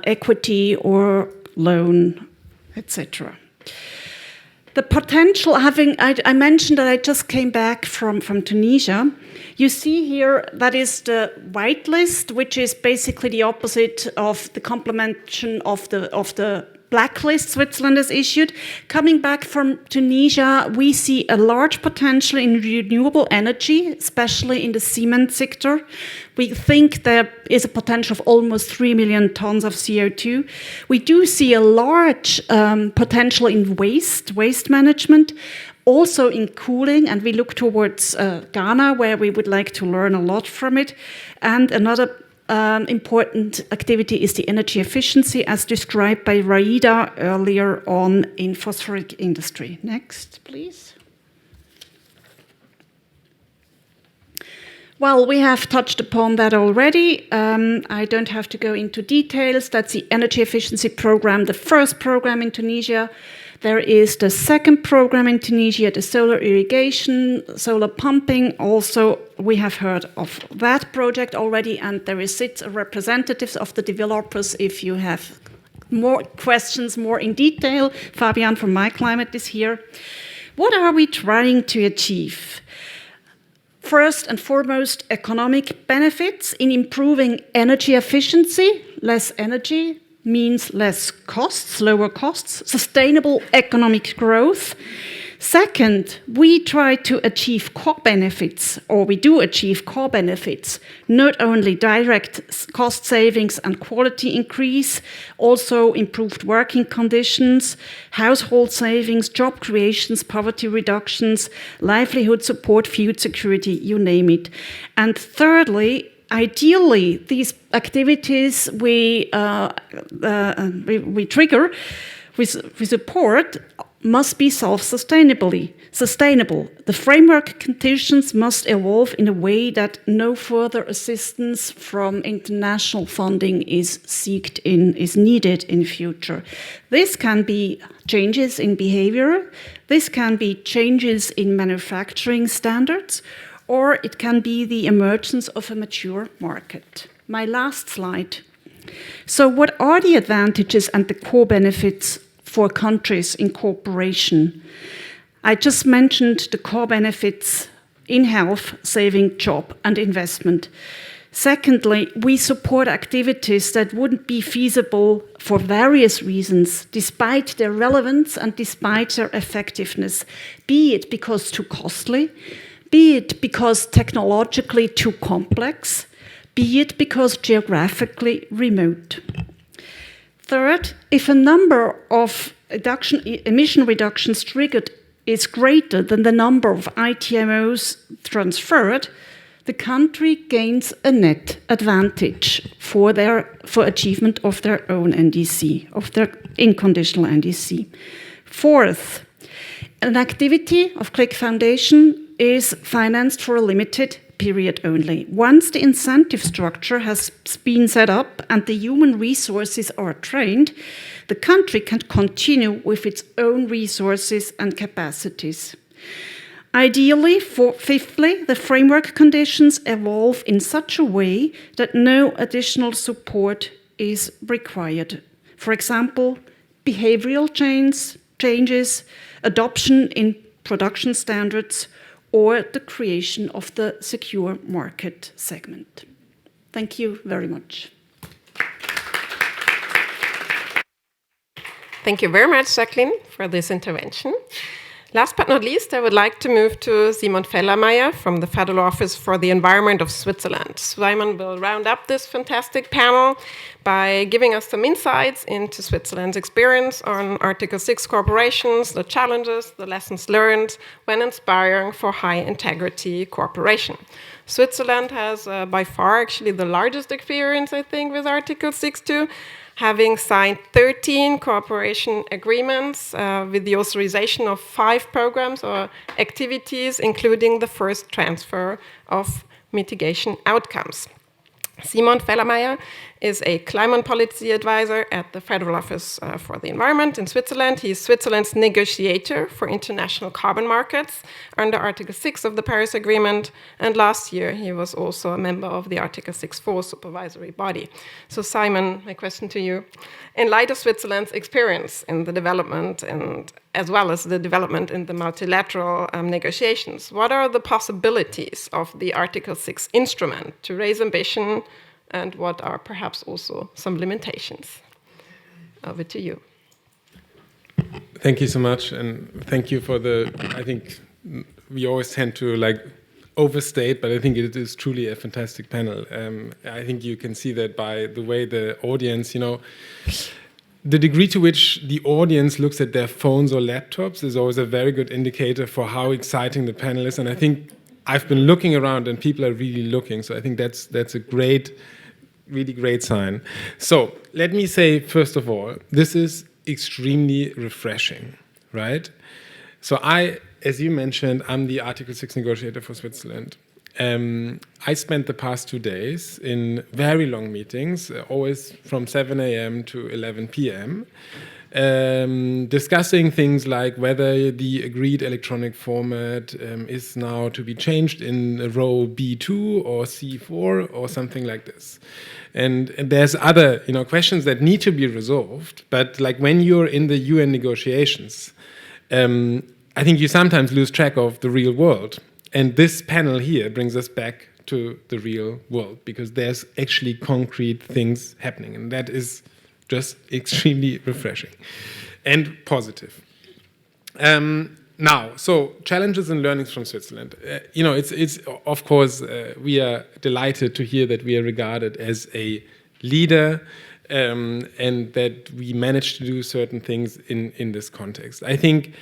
equity or loan, etc. The potential, I mentioned that I just came back from Tunisia. You see here, that is the white list, which is basically the opposite of the complementation of the blacklist Switzerland has issued. Coming back from Tunisia, we see a large potential in renewable energy, especially in the cement sector. We think there is a potential of almost 3 million tons of CO2. We do see a large potential in waste management, also in cooling, and we look towards Ghana, where we would like to learn a lot from it. And another important activity is the energy efficiency, as described by Raida earlier on in phosphoric industry. Next, please. Well, we have touched upon that already. I don't have to go into details. That's the energy efficiency program, the first program in Tunisia. There is the second program in Tunisia, the solar irrigation, solar pumping. Also, we have heard of that project already, and there is representatives of the developers if you have more questions, more in detail. Fabian from My Climate is here. What are we trying to achieve? First and foremost, economic benefits in improving energy efficiency. Less energy means less costs, lower costs, sustainable economic growth. Second, we try to achieve core benefits, or we do achieve core benefits, not only direct cost savings and quality increase, also improved working conditions, household savings, job creations, poverty reductions, livelihood support, food security, you name it. And thirdly, ideally, these activities we trigger, we support, must be sustainable. The framework conditions must evolve in a way that no further assistance from international funding is needed in future. This can be changes in behavior, this can be changes in manufacturing standards, or it can be the emergence of a mature market. My last slide. So what are the advantages and the core benefits for countries in cooperation? I just mentioned the core benefits in health, saving, job, and investment. Secondly, we support activities that wouldn't be feasible for various reasons, despite their relevance and despite their effectiveness, be it because too costly, be it because technologically too complex, be it because geographically remote. Third, if a number of emission reductions triggered is greater than the number of ITMOs transferred, the country gains a net advantage for achievement of their own NDC, of their unconditional NDC. Fourth, an activity of Click Foundation is financed for a limited period only. Once the incentive structure has been set up and the human resources are trained, the country can continue with its own resources and capacities. Ideally, fifthly, the framework conditions evolve in such a way that no additional support is required. For example, behavioral changes, adoption in production standards, or the creation of the secure market segment. Thank you very much. Thank you very much, Jacqueline, for this intervention. Last but not least, I would like to move to Simon Fellermeier from the Federal Office for the Environment of Switzerland. Simon will round up this fantastic panel by giving us some insights into Switzerland's experience on Article 6 corporations, the challenges, the lessons learned when inspiring for high-integrity cooperation. Switzerland has by far actually the largest experience, I think, with Article 6 too, having signed 13 cooperation agreements with the authorization of 5 programs or activities, including the first transfer of mitigation outcomes. Simon Fellermeier is a climate policy advisor at the Federal Office for the Environment in Switzerland. He is Switzerland's negotiator for international carbon markets under Article 6 of the Paris Agreement, and last year he was also a member of the Article 6.4 supervisory body. So Simon, my question to you, in light of Switzerland's experience in the development and as well as the development in the multilateral negotiations, what are the possibilities of the Article 6 instrument to raise ambition, and what are perhaps also some limitations? Over to you. Thank you so much, and thank you for I think we always tend to overstate, but I think it is truly a fantastic panel. I think you can see that by the way the audience, the degree to which the audience looks at their phones or laptops is always a very good indicator for how exciting the panel is, and I think I've been looking around and people are really looking, so I think that's a great really great sign. So let me say, first of all, this is extremely refreshing, right? So as you mentioned, I'm the Article 6 negotiator for Switzerland. I spent the past 2 days in very long meetings, always from 7 a.m. to 11 p.m., discussing things like whether the agreed electronic format is now to be changed in row B2 or C4 or something like this. And there's other questions that need to be resolved, but like when you're in the UN negotiations, I think you sometimes lose track of the real world. And this panel here brings us back to the real world, because there's actually concrete things happening, and that is just extremely refreshing and positive. Now, so challenges and learnings from Switzerland. It's of course, we are delighted to hear that we are regarded as a leader and that we managed to do certain things in this context. I think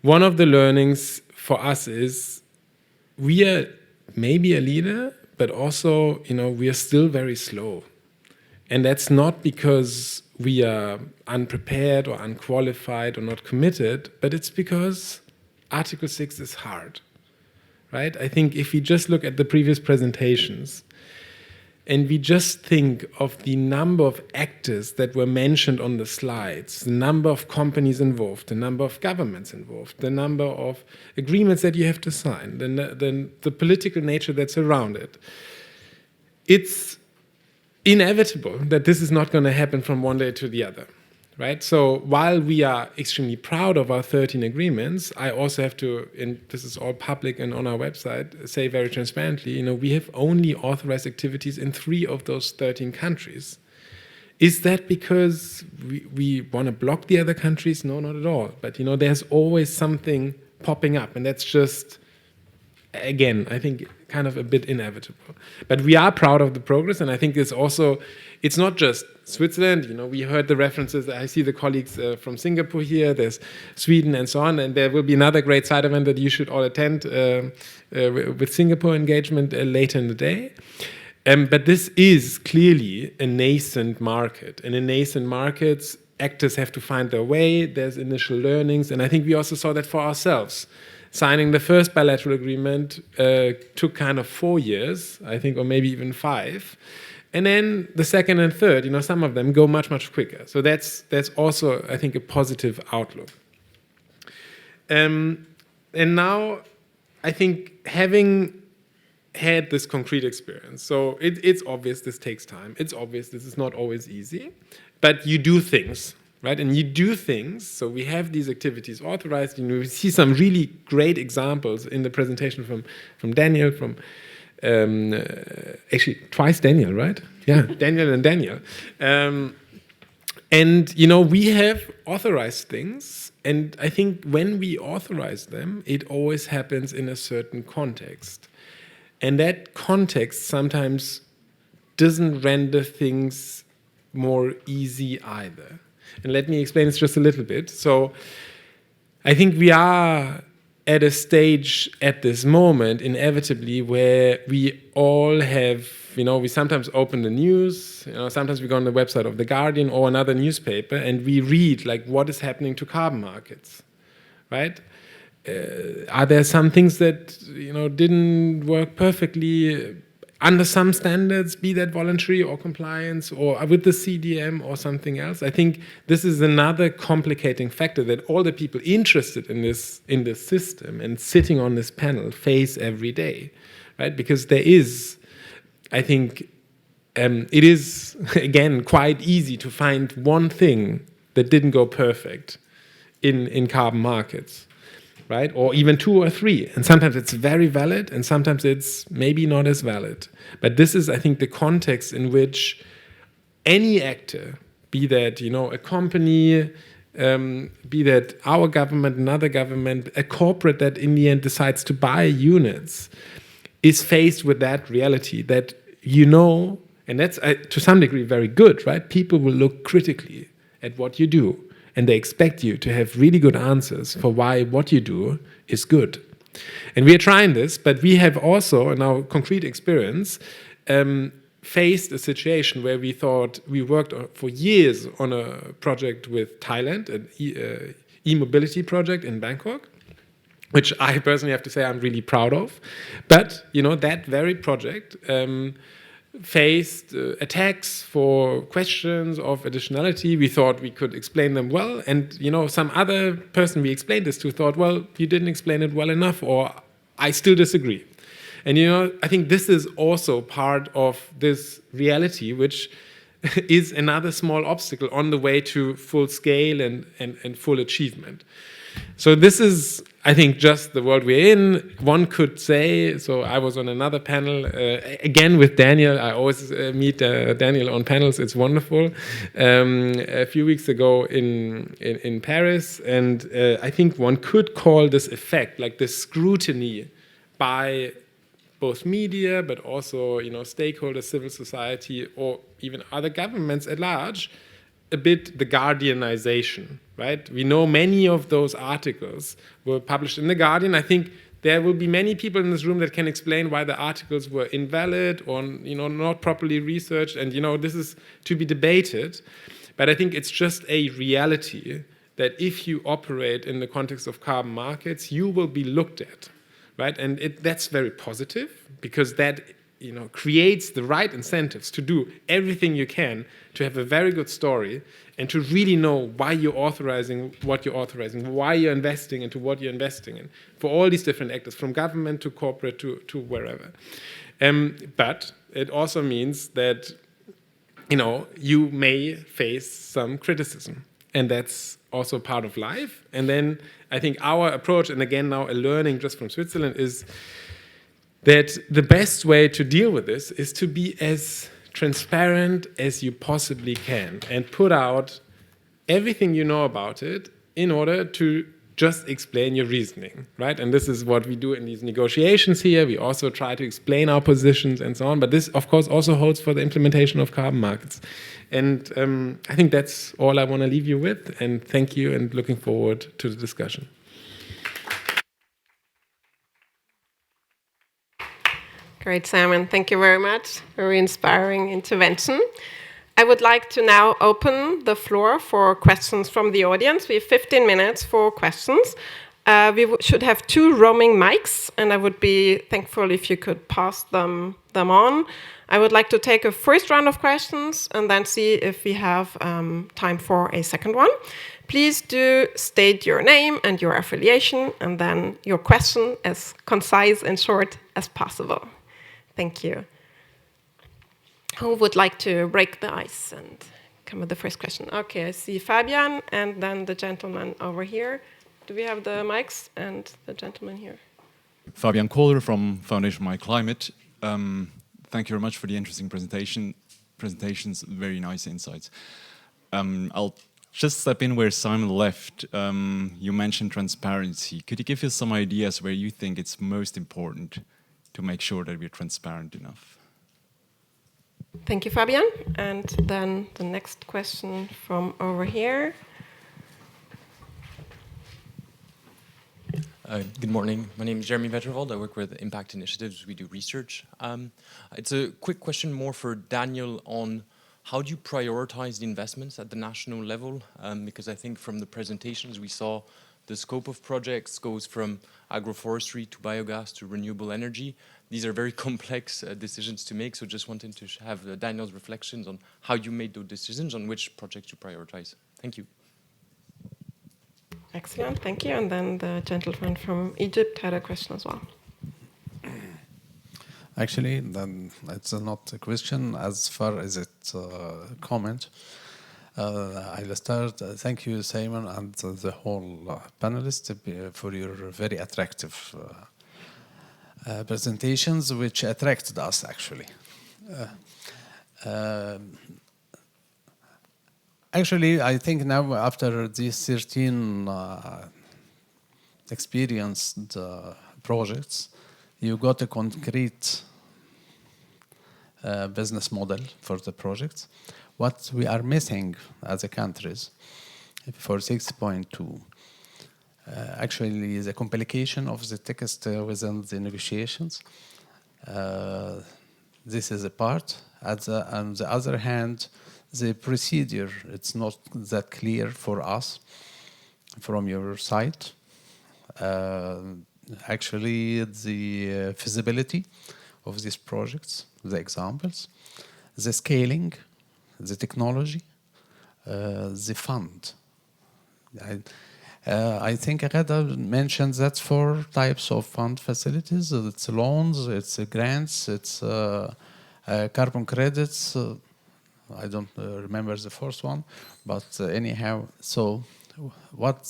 one of the learnings for us is we are maybe a leader, but also, we are still very slow. And that's not because we are unprepared or unqualified or not committed, but it's because Article 6 is hard, right? I think if we just look at the previous presentations and we just think of the number of actors that were mentioned on the slides, the number of companies involved, the number of governments involved, the number of agreements that you have to sign, then the political nature that's around it, it's inevitable that this is not going to happen from one day to the other, right? So while we are extremely proud of our 13 agreements, I also have to, and this is all public and on our website, say very transparently, we have only authorized activities in 3 of those 13 countries. Is that because we want to block the other countries? No, not at all. But, there's always something popping up, and that's just, again, I think kind of a bit inevitable. But we are proud of the progress, and I think it's not just Switzerland. We heard the references. I see the colleagues from Singapore here. There's Sweden and so on, and there will be another great side event that you should all attend with Singapore engagement later in the day. But this is clearly a nascent market, and in nascent markets, actors have to find their way. There's initial learnings, and I think we also saw that for ourselves. Signing the first bilateral agreement took kind of 4 years, I think, or maybe even 5. And then the second and third, some of them go much, much quicker. So that's also, I think, a positive outlook. And now, I think, having had this concrete experience, so it's obvious this takes time. It's obvious this is not always easy, but you do things. Right, and you do things, so we have these activities authorized. We see some really great examples in the presentation from Daniel, from actually twice Daniel, right? Yeah, Daniel and Daniel. And we have authorized things, and I think when we authorize them, it always happens in a certain context. And that context sometimes doesn't render things more easy either. And let me explain this just a little bit. So I think we are at a stage at this moment, inevitably, where we all have, we sometimes open the news, sometimes we go on the website of The Guardian or another newspaper, and we read, like, what is happening to carbon markets, right? Are there some things that, didn't work perfectly under some standards, be that voluntary or compliance or with the CDM or something else? I think this is another complicating factor that all the people interested in this system and sitting on this panel face every day, right? Because there is, I think, it is, again, quite easy to find one thing that didn't go perfect in carbon markets. Right? Or even 2 or 3. And sometimes it's very valid, and sometimes it's maybe not as valid. But this is, I think, the context in which any actor, be that, a company, be that our government, another government, a corporate that in the end decides to buy units, is faced with that reality that, and that's to some degree very good, right? People will look critically at what you do. And they expect you to have really good answers for why what you do is good. And we are trying this, but we have also, in our concrete experience, faced a situation where we thought we worked for years on a project with Thailand, an e-mobility project in Bangkok, which I personally have to say I'm really proud of. But, that very project faced attacks for questions of additionality. We thought we could explain them well. And, some other person we explained this to thought, well, you didn't explain it well enough, or I still disagree. And, I think this is also part of this reality, which is another small obstacle on the way to full scale and full achievement. So this is, I think, just the world we're in. One could say, so I was on another panel, again with Daniel. I always meet Daniel on panels. It's wonderful. A few weeks ago in Paris. And I think one could call this effect, like the scrutiny by both media, but also, stakeholders, civil society, or even other governments at large, a bit the Guardianization, right? We know many of those articles were published in The Guardian. I think there will be many people in this room that can explain why the articles were invalid or, not properly researched. And, this is to be debated. But I think it's just a reality that if you operate in the context of carbon markets, you will be looked at, right? And that's very positive, because that creates the right incentives to do everything you can to have a very good story and to really know why you're authorizing what you're authorizing, why you're investing into what you're investing in, for all these different actors, from government to corporate to wherever. But it also means that, you may face some criticism, and that's also part of life. And then I think our approach, and again now a learning just from Switzerland, is that the best way to deal with this is to be as transparent as you possibly can and put out everything you know about it in order to just explain your reasoning, right? And this is what we do in these negotiations here. We also try to explain our positions and so on. But this, of course, also holds for the implementation of carbon markets. And I think that's all I want to leave you with. And thank you, and looking forward to the discussion. Great, Simon. Thank you very much. Very inspiring intervention. I would like to now open the floor for questions from the audience. We have 15 minutes for questions. We should have 2 roaming mics, and I would be thankful if you could pass them on. I would like to take a first round of questions and then see if we have time for a second one. Please do state your name and your affiliation, and then your question as concise and short as possible. Thank you. Who would like to break the ice and come with the first question? Okay, I see Fabian and then the gentleman over here. Do we have the mics and the gentleman here? Fabian Kohler from Foundation My Climate. Thank you very much for the interesting presentations, very nice insights. I'll just step in where Simon left. You mentioned transparency. Could you give us some ideas where you think it's most important to make sure that we're transparent enough? Thank you, Fabian. And then the next question from over here. Good morning. My name is Jeremy Veterwald. I work with Impact Initiatives. We do research. It's a quick question more for Daniel on how do you prioritize the investments at the national level? Because I think from the presentations we saw, the scope of projects goes from agroforestry to biogas to renewable energy. These are very complex decisions to make, so just wanted to have Daniel's reflections on how you made those decisions, on which projects you prioritize. Thank you. Excellent, thank you. And then the gentleman from Egypt had a question as well. Actually, then it's not a question as far as it's a comment. I'll start. Thank you, Simon, and the whole panelists for your very attractive presentations, which attracted us, actually. Actually, I think now after these 13 experienced projects, you got a concrete business model for the projects. What we are missing as a countries for 6.2 actually is a complication of the text within the negotiations. This is a part. On the other hand, the procedure, it's not that clear for us from your side. Actually, the feasibility of these projects, the examples, the scaling, the technology, the fund. I think Reda mentioned that 4 types of fund facilities. It's loans, it's grants, it's carbon credits. I don't remember the first one, but anyhow, so what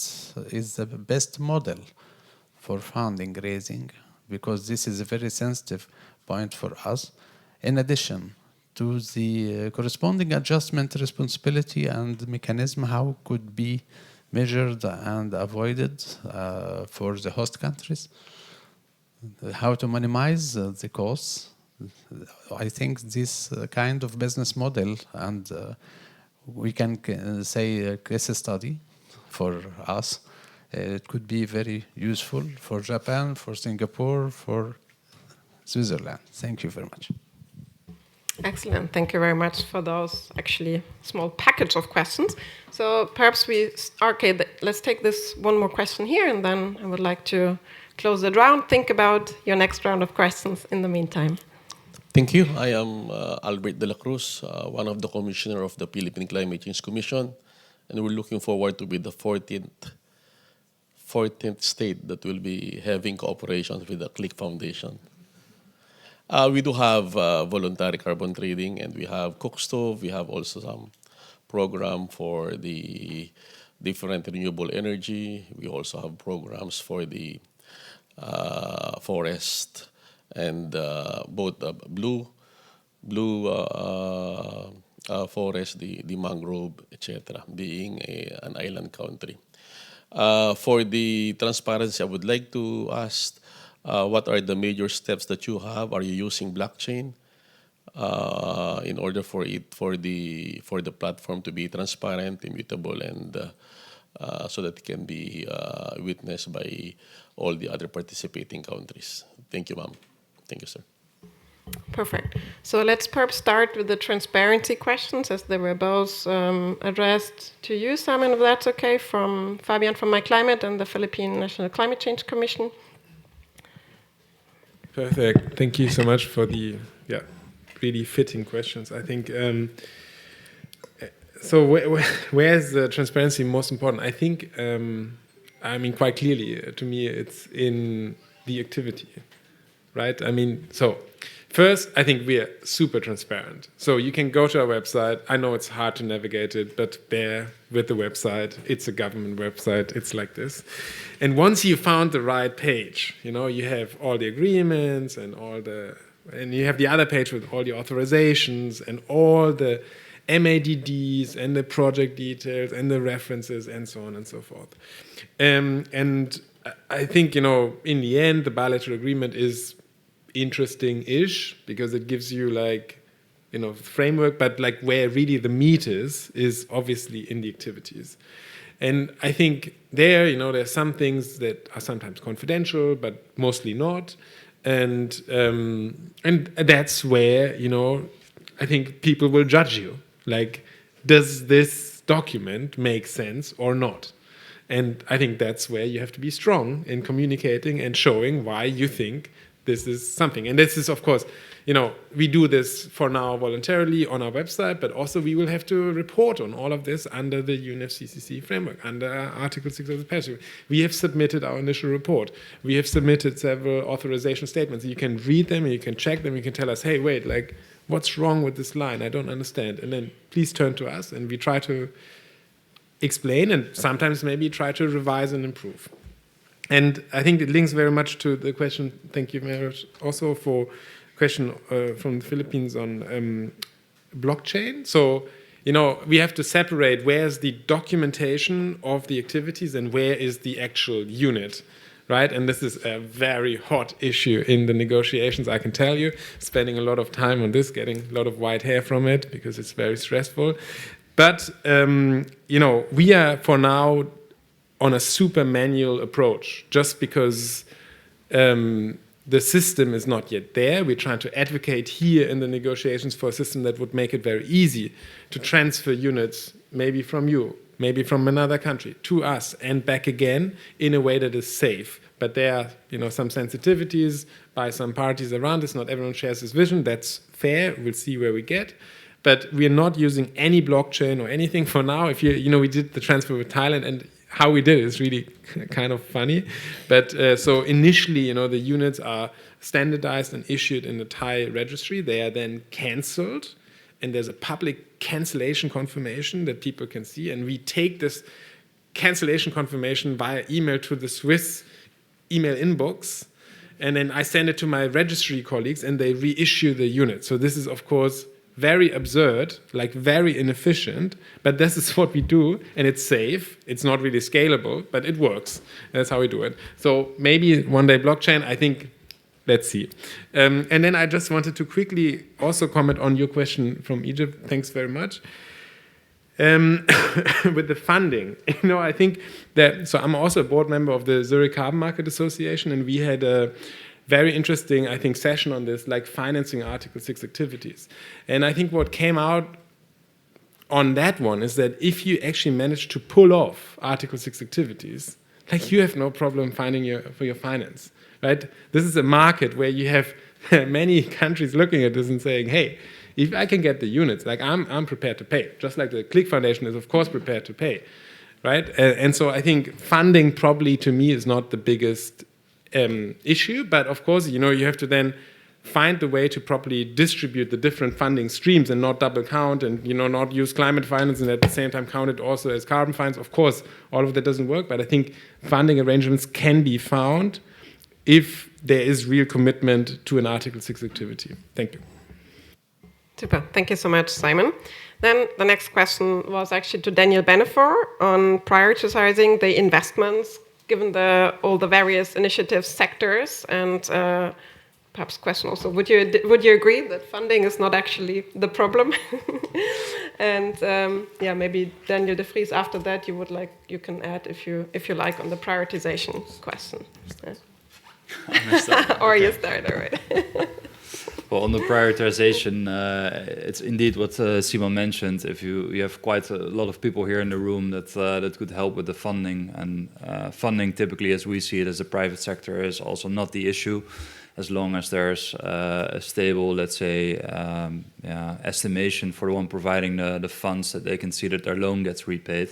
is the best model for funding raising? Because this is a very sensitive point for us. In addition to the corresponding adjustment responsibility and mechanism, how could be measured and avoided for the host countries, how to minimize the costs. I think this kind of business model, and we can say a case study for us, it could be very useful for Japan, for Singapore, for Switzerland. Thank you very much. Excellent. Thank you very much for those actually small package of questions. So perhaps let's take this one more question here, and then I would like to close the round. Think about your next round of questions in the meantime. Thank you. I am Albert de la Cruz, one of the commissioner of the Philippine Climate Change Commission, and we're looking forward to be the 14th state that will be having cooperation with the CLIC Foundation. We do have voluntary carbon trading, and we have cook stove. We have also some program for the different renewable energy. We also have programs for the forest and both blue forest, the mangrove, etc., being an island country. For the transparency, I would like to ask, what are the major steps that you have? Are you using blockchain in order for the platform to be transparent, immutable, and so that it can be witnessed by all the other participating countries? Thank you, ma'am. Thank you, sir. Perfect. So let's perhaps start with the transparency questions, as they were both addressed to you, Simon, if that's okay, from Fabian from My Climate and the Philippine National Climate Change Commission. Perfect. Thank you so much for the really fitting questions. I think so. Where is the transparency most important? I think I mean quite clearly to me it's in the activity, right? I mean, so first I think we are super transparent. So you can go to our website. I know it's hard to navigate it, but bear with the website. It's a government website. It's like this. And once you found the right page, you know, you have all the agreements and and you have the other page with all the authorizations and all the MADDs and the project details and the references and so on and so forth. And I think, you know, in the end, the bilateral agreement is interesting-ish because it gives you like, you know, framework, but like where really the meat is obviously in the activities. And I think there, you know, there are some things that are sometimes confidential, but mostly not. And that's where, you know, I think people will judge you. Like, does this document make sense or not? And I think that's where you have to be strong in communicating and showing why you think this is something. And this is, of course, you know, we do this for now voluntarily on our website, but also we will have to report on all of this under the UNFCCC framework, under Article 6 of the Paris Agreement. We have submitted our initial report. We have submitted several authorization statements. You can read them and you can check them. You can tell us, hey, wait, like, what's wrong with this line? I don't understand. And then please turn to us and we try to explain and sometimes maybe try to revise and improve. And I think it links very much to the question, thank you very much, also for question from the Philippines on blockchain. So, you know, we have to separate where's the documentation of the activities and where is the actual unit, right? And this is a very hot issue in the negotiations, I can tell you. Spending a lot of time on this, getting a lot of white hair from it because it's very stressful. But, you know, we are for now on a super manual approach just because the system is not yet there. We're trying to advocate here in the negotiations for a system that would make it very easy to transfer units, maybe from you, maybe from another country, to us and back again in a way that is safe. But there are, some sensitivities by some parties around this. Not everyone shares this vision. That's fair. We'll see where we get. But we're not using any blockchain or anything for now. If we did the transfer with Thailand, and how we did it is really kind of funny. But so initially, the units are standardized and issued in the Thai registry. They are then cancelled, and there's a public cancellation confirmation that people can see. And we take this cancellation confirmation via email to the Swiss email inbox, and then I send it to my registry colleagues, and they reissue the unit. So this is, of course, very absurd, like very inefficient, but this is what we do, and it's safe. It's not really scalable, but it works. That's how we do it. So maybe one day blockchain, I think, let's see. And then I just wanted to quickly also comment on your question from Egypt. Thanks very much. With the funding, I think that, so I'm also a board member of the Zurich Carbon Market Association, and we had a very interesting, I think, session on this, like financing Article 6 activities. And I think what came out on that one is that if you actually manage to pull off Article 6 activities, like you have no problem finding for your finance, right? This is a market where you have many countries looking at this and saying, hey, if I can get the units, like I'm prepared to pay, just like the Click Foundation is, of course, prepared to pay, right? And so I think funding probably to me is not the biggest issue, but of course, you have to then find the way to properly distribute the different funding streams and not double count and, not use climate finance and at the same time count it also as carbon finance. Of course, all of that doesn't work, but I think funding arrangements can be found if there is real commitment to an Article 6 activity. Thank you. Super. Thank you so much, Simon. Then the next question was actually to Daniel Benefor on prioritizing the investments given all the various initiatives, sectors, and perhaps question also, would you agree that funding is not actually the problem? And maybe Daniel de Vries, after that you can add if you like on the prioritization question. Or you start, all right. Well, on the prioritization, it's indeed what Simon mentioned. If you have quite a lot of people here in the room that could help with the funding, and funding typically, as we see it as a private sector, is also not the issue, as long as there's a stable, let's say, estimation for the one providing the funds, that they can see that their loan gets repaid.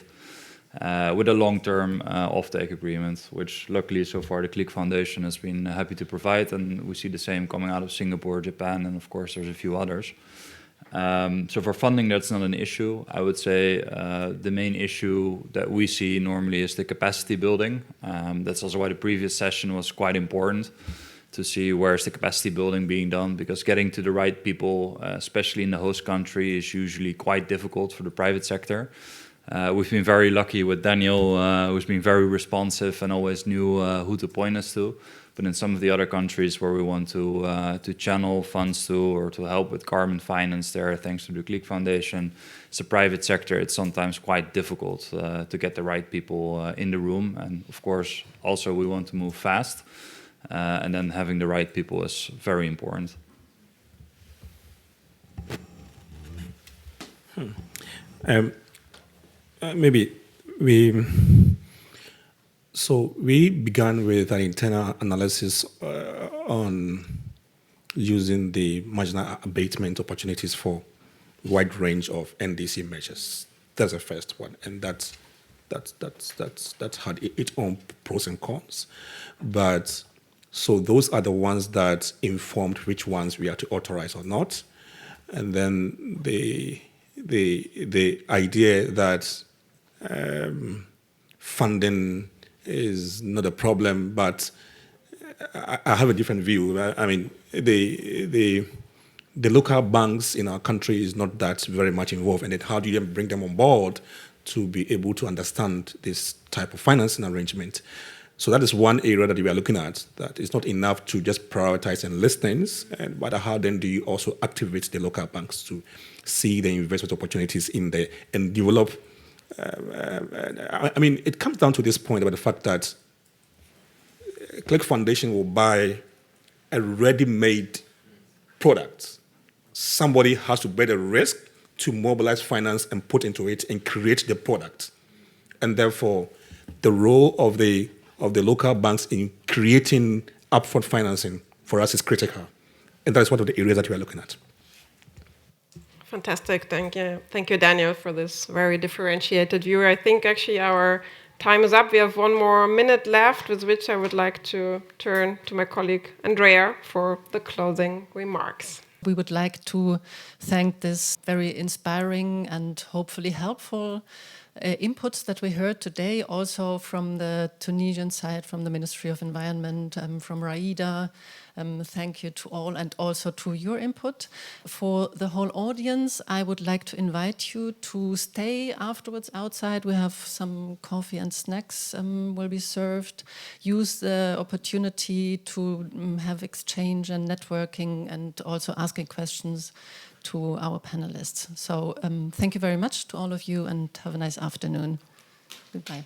With a long-term offtake agreement, which luckily so far the Click Foundation has been happy to provide, and we see the same coming out of Singapore, Japan, and of course there's a few others. So for funding, that's not an issue. I would say the main issue that we see normally is the capacity building. That's also why the previous session was quite important, to see where's the capacity building being done, because getting to the right people, especially in the host country, is usually quite difficult for the private sector. We've been very lucky with Daniel, who's been very responsive and always knew who to point us to. But in some of the other countries where we want to channel funds to, or to help with carbon finance there, thanks to the Click Foundation, it's a private sector, it's sometimes quite difficult to get the right people in the room. And of course, also we want to move fast. And then having the right people is very important. Maybe we began with an internal analysis on using the marginal abatement opportunities for wide range of NDC measures. That's the first one, and that's had its own pros and cons. But so those are the ones that informed which ones we are to authorize or not, and then the idea that funding is not a problem, but I have a different view. I mean, the local banks in our country is not that very much involved in it. How do you bring them on board to be able to understand this type of financing arrangement? So that is one area that we are looking at, that it's not enough to just prioritize enlistments, but how then do you also activate the local banks to see the investment opportunities in there and develop. I mean, it comes down to this point about the fact that Click Foundation will buy a ready-made product. Somebody has to bear the risk to mobilize finance and put into it and create the product. And therefore, the role of the local banks in creating upfront financing for us is critical. And that is one of the areas that we are looking at. Fantastic, thank you. Thank you, Daniel, for this very differentiated view. I think actually our time is up. We have 1 more minute left, with which I would like to turn to my colleague Andrea for the closing remarks. We would like to thank this very inspiring and hopefully helpful inputs that we heard today, also from the Tunisian side, from the Ministry of Environment, from Raida. Thank you to all, and also to your input. For the whole audience, I would like to invite you to stay afterwards outside. We have some coffee and snacks will be served. Use the opportunity to have exchange and networking, and also asking questions to our panelists. So thank you very much to all of you, and have a nice afternoon. Goodbye.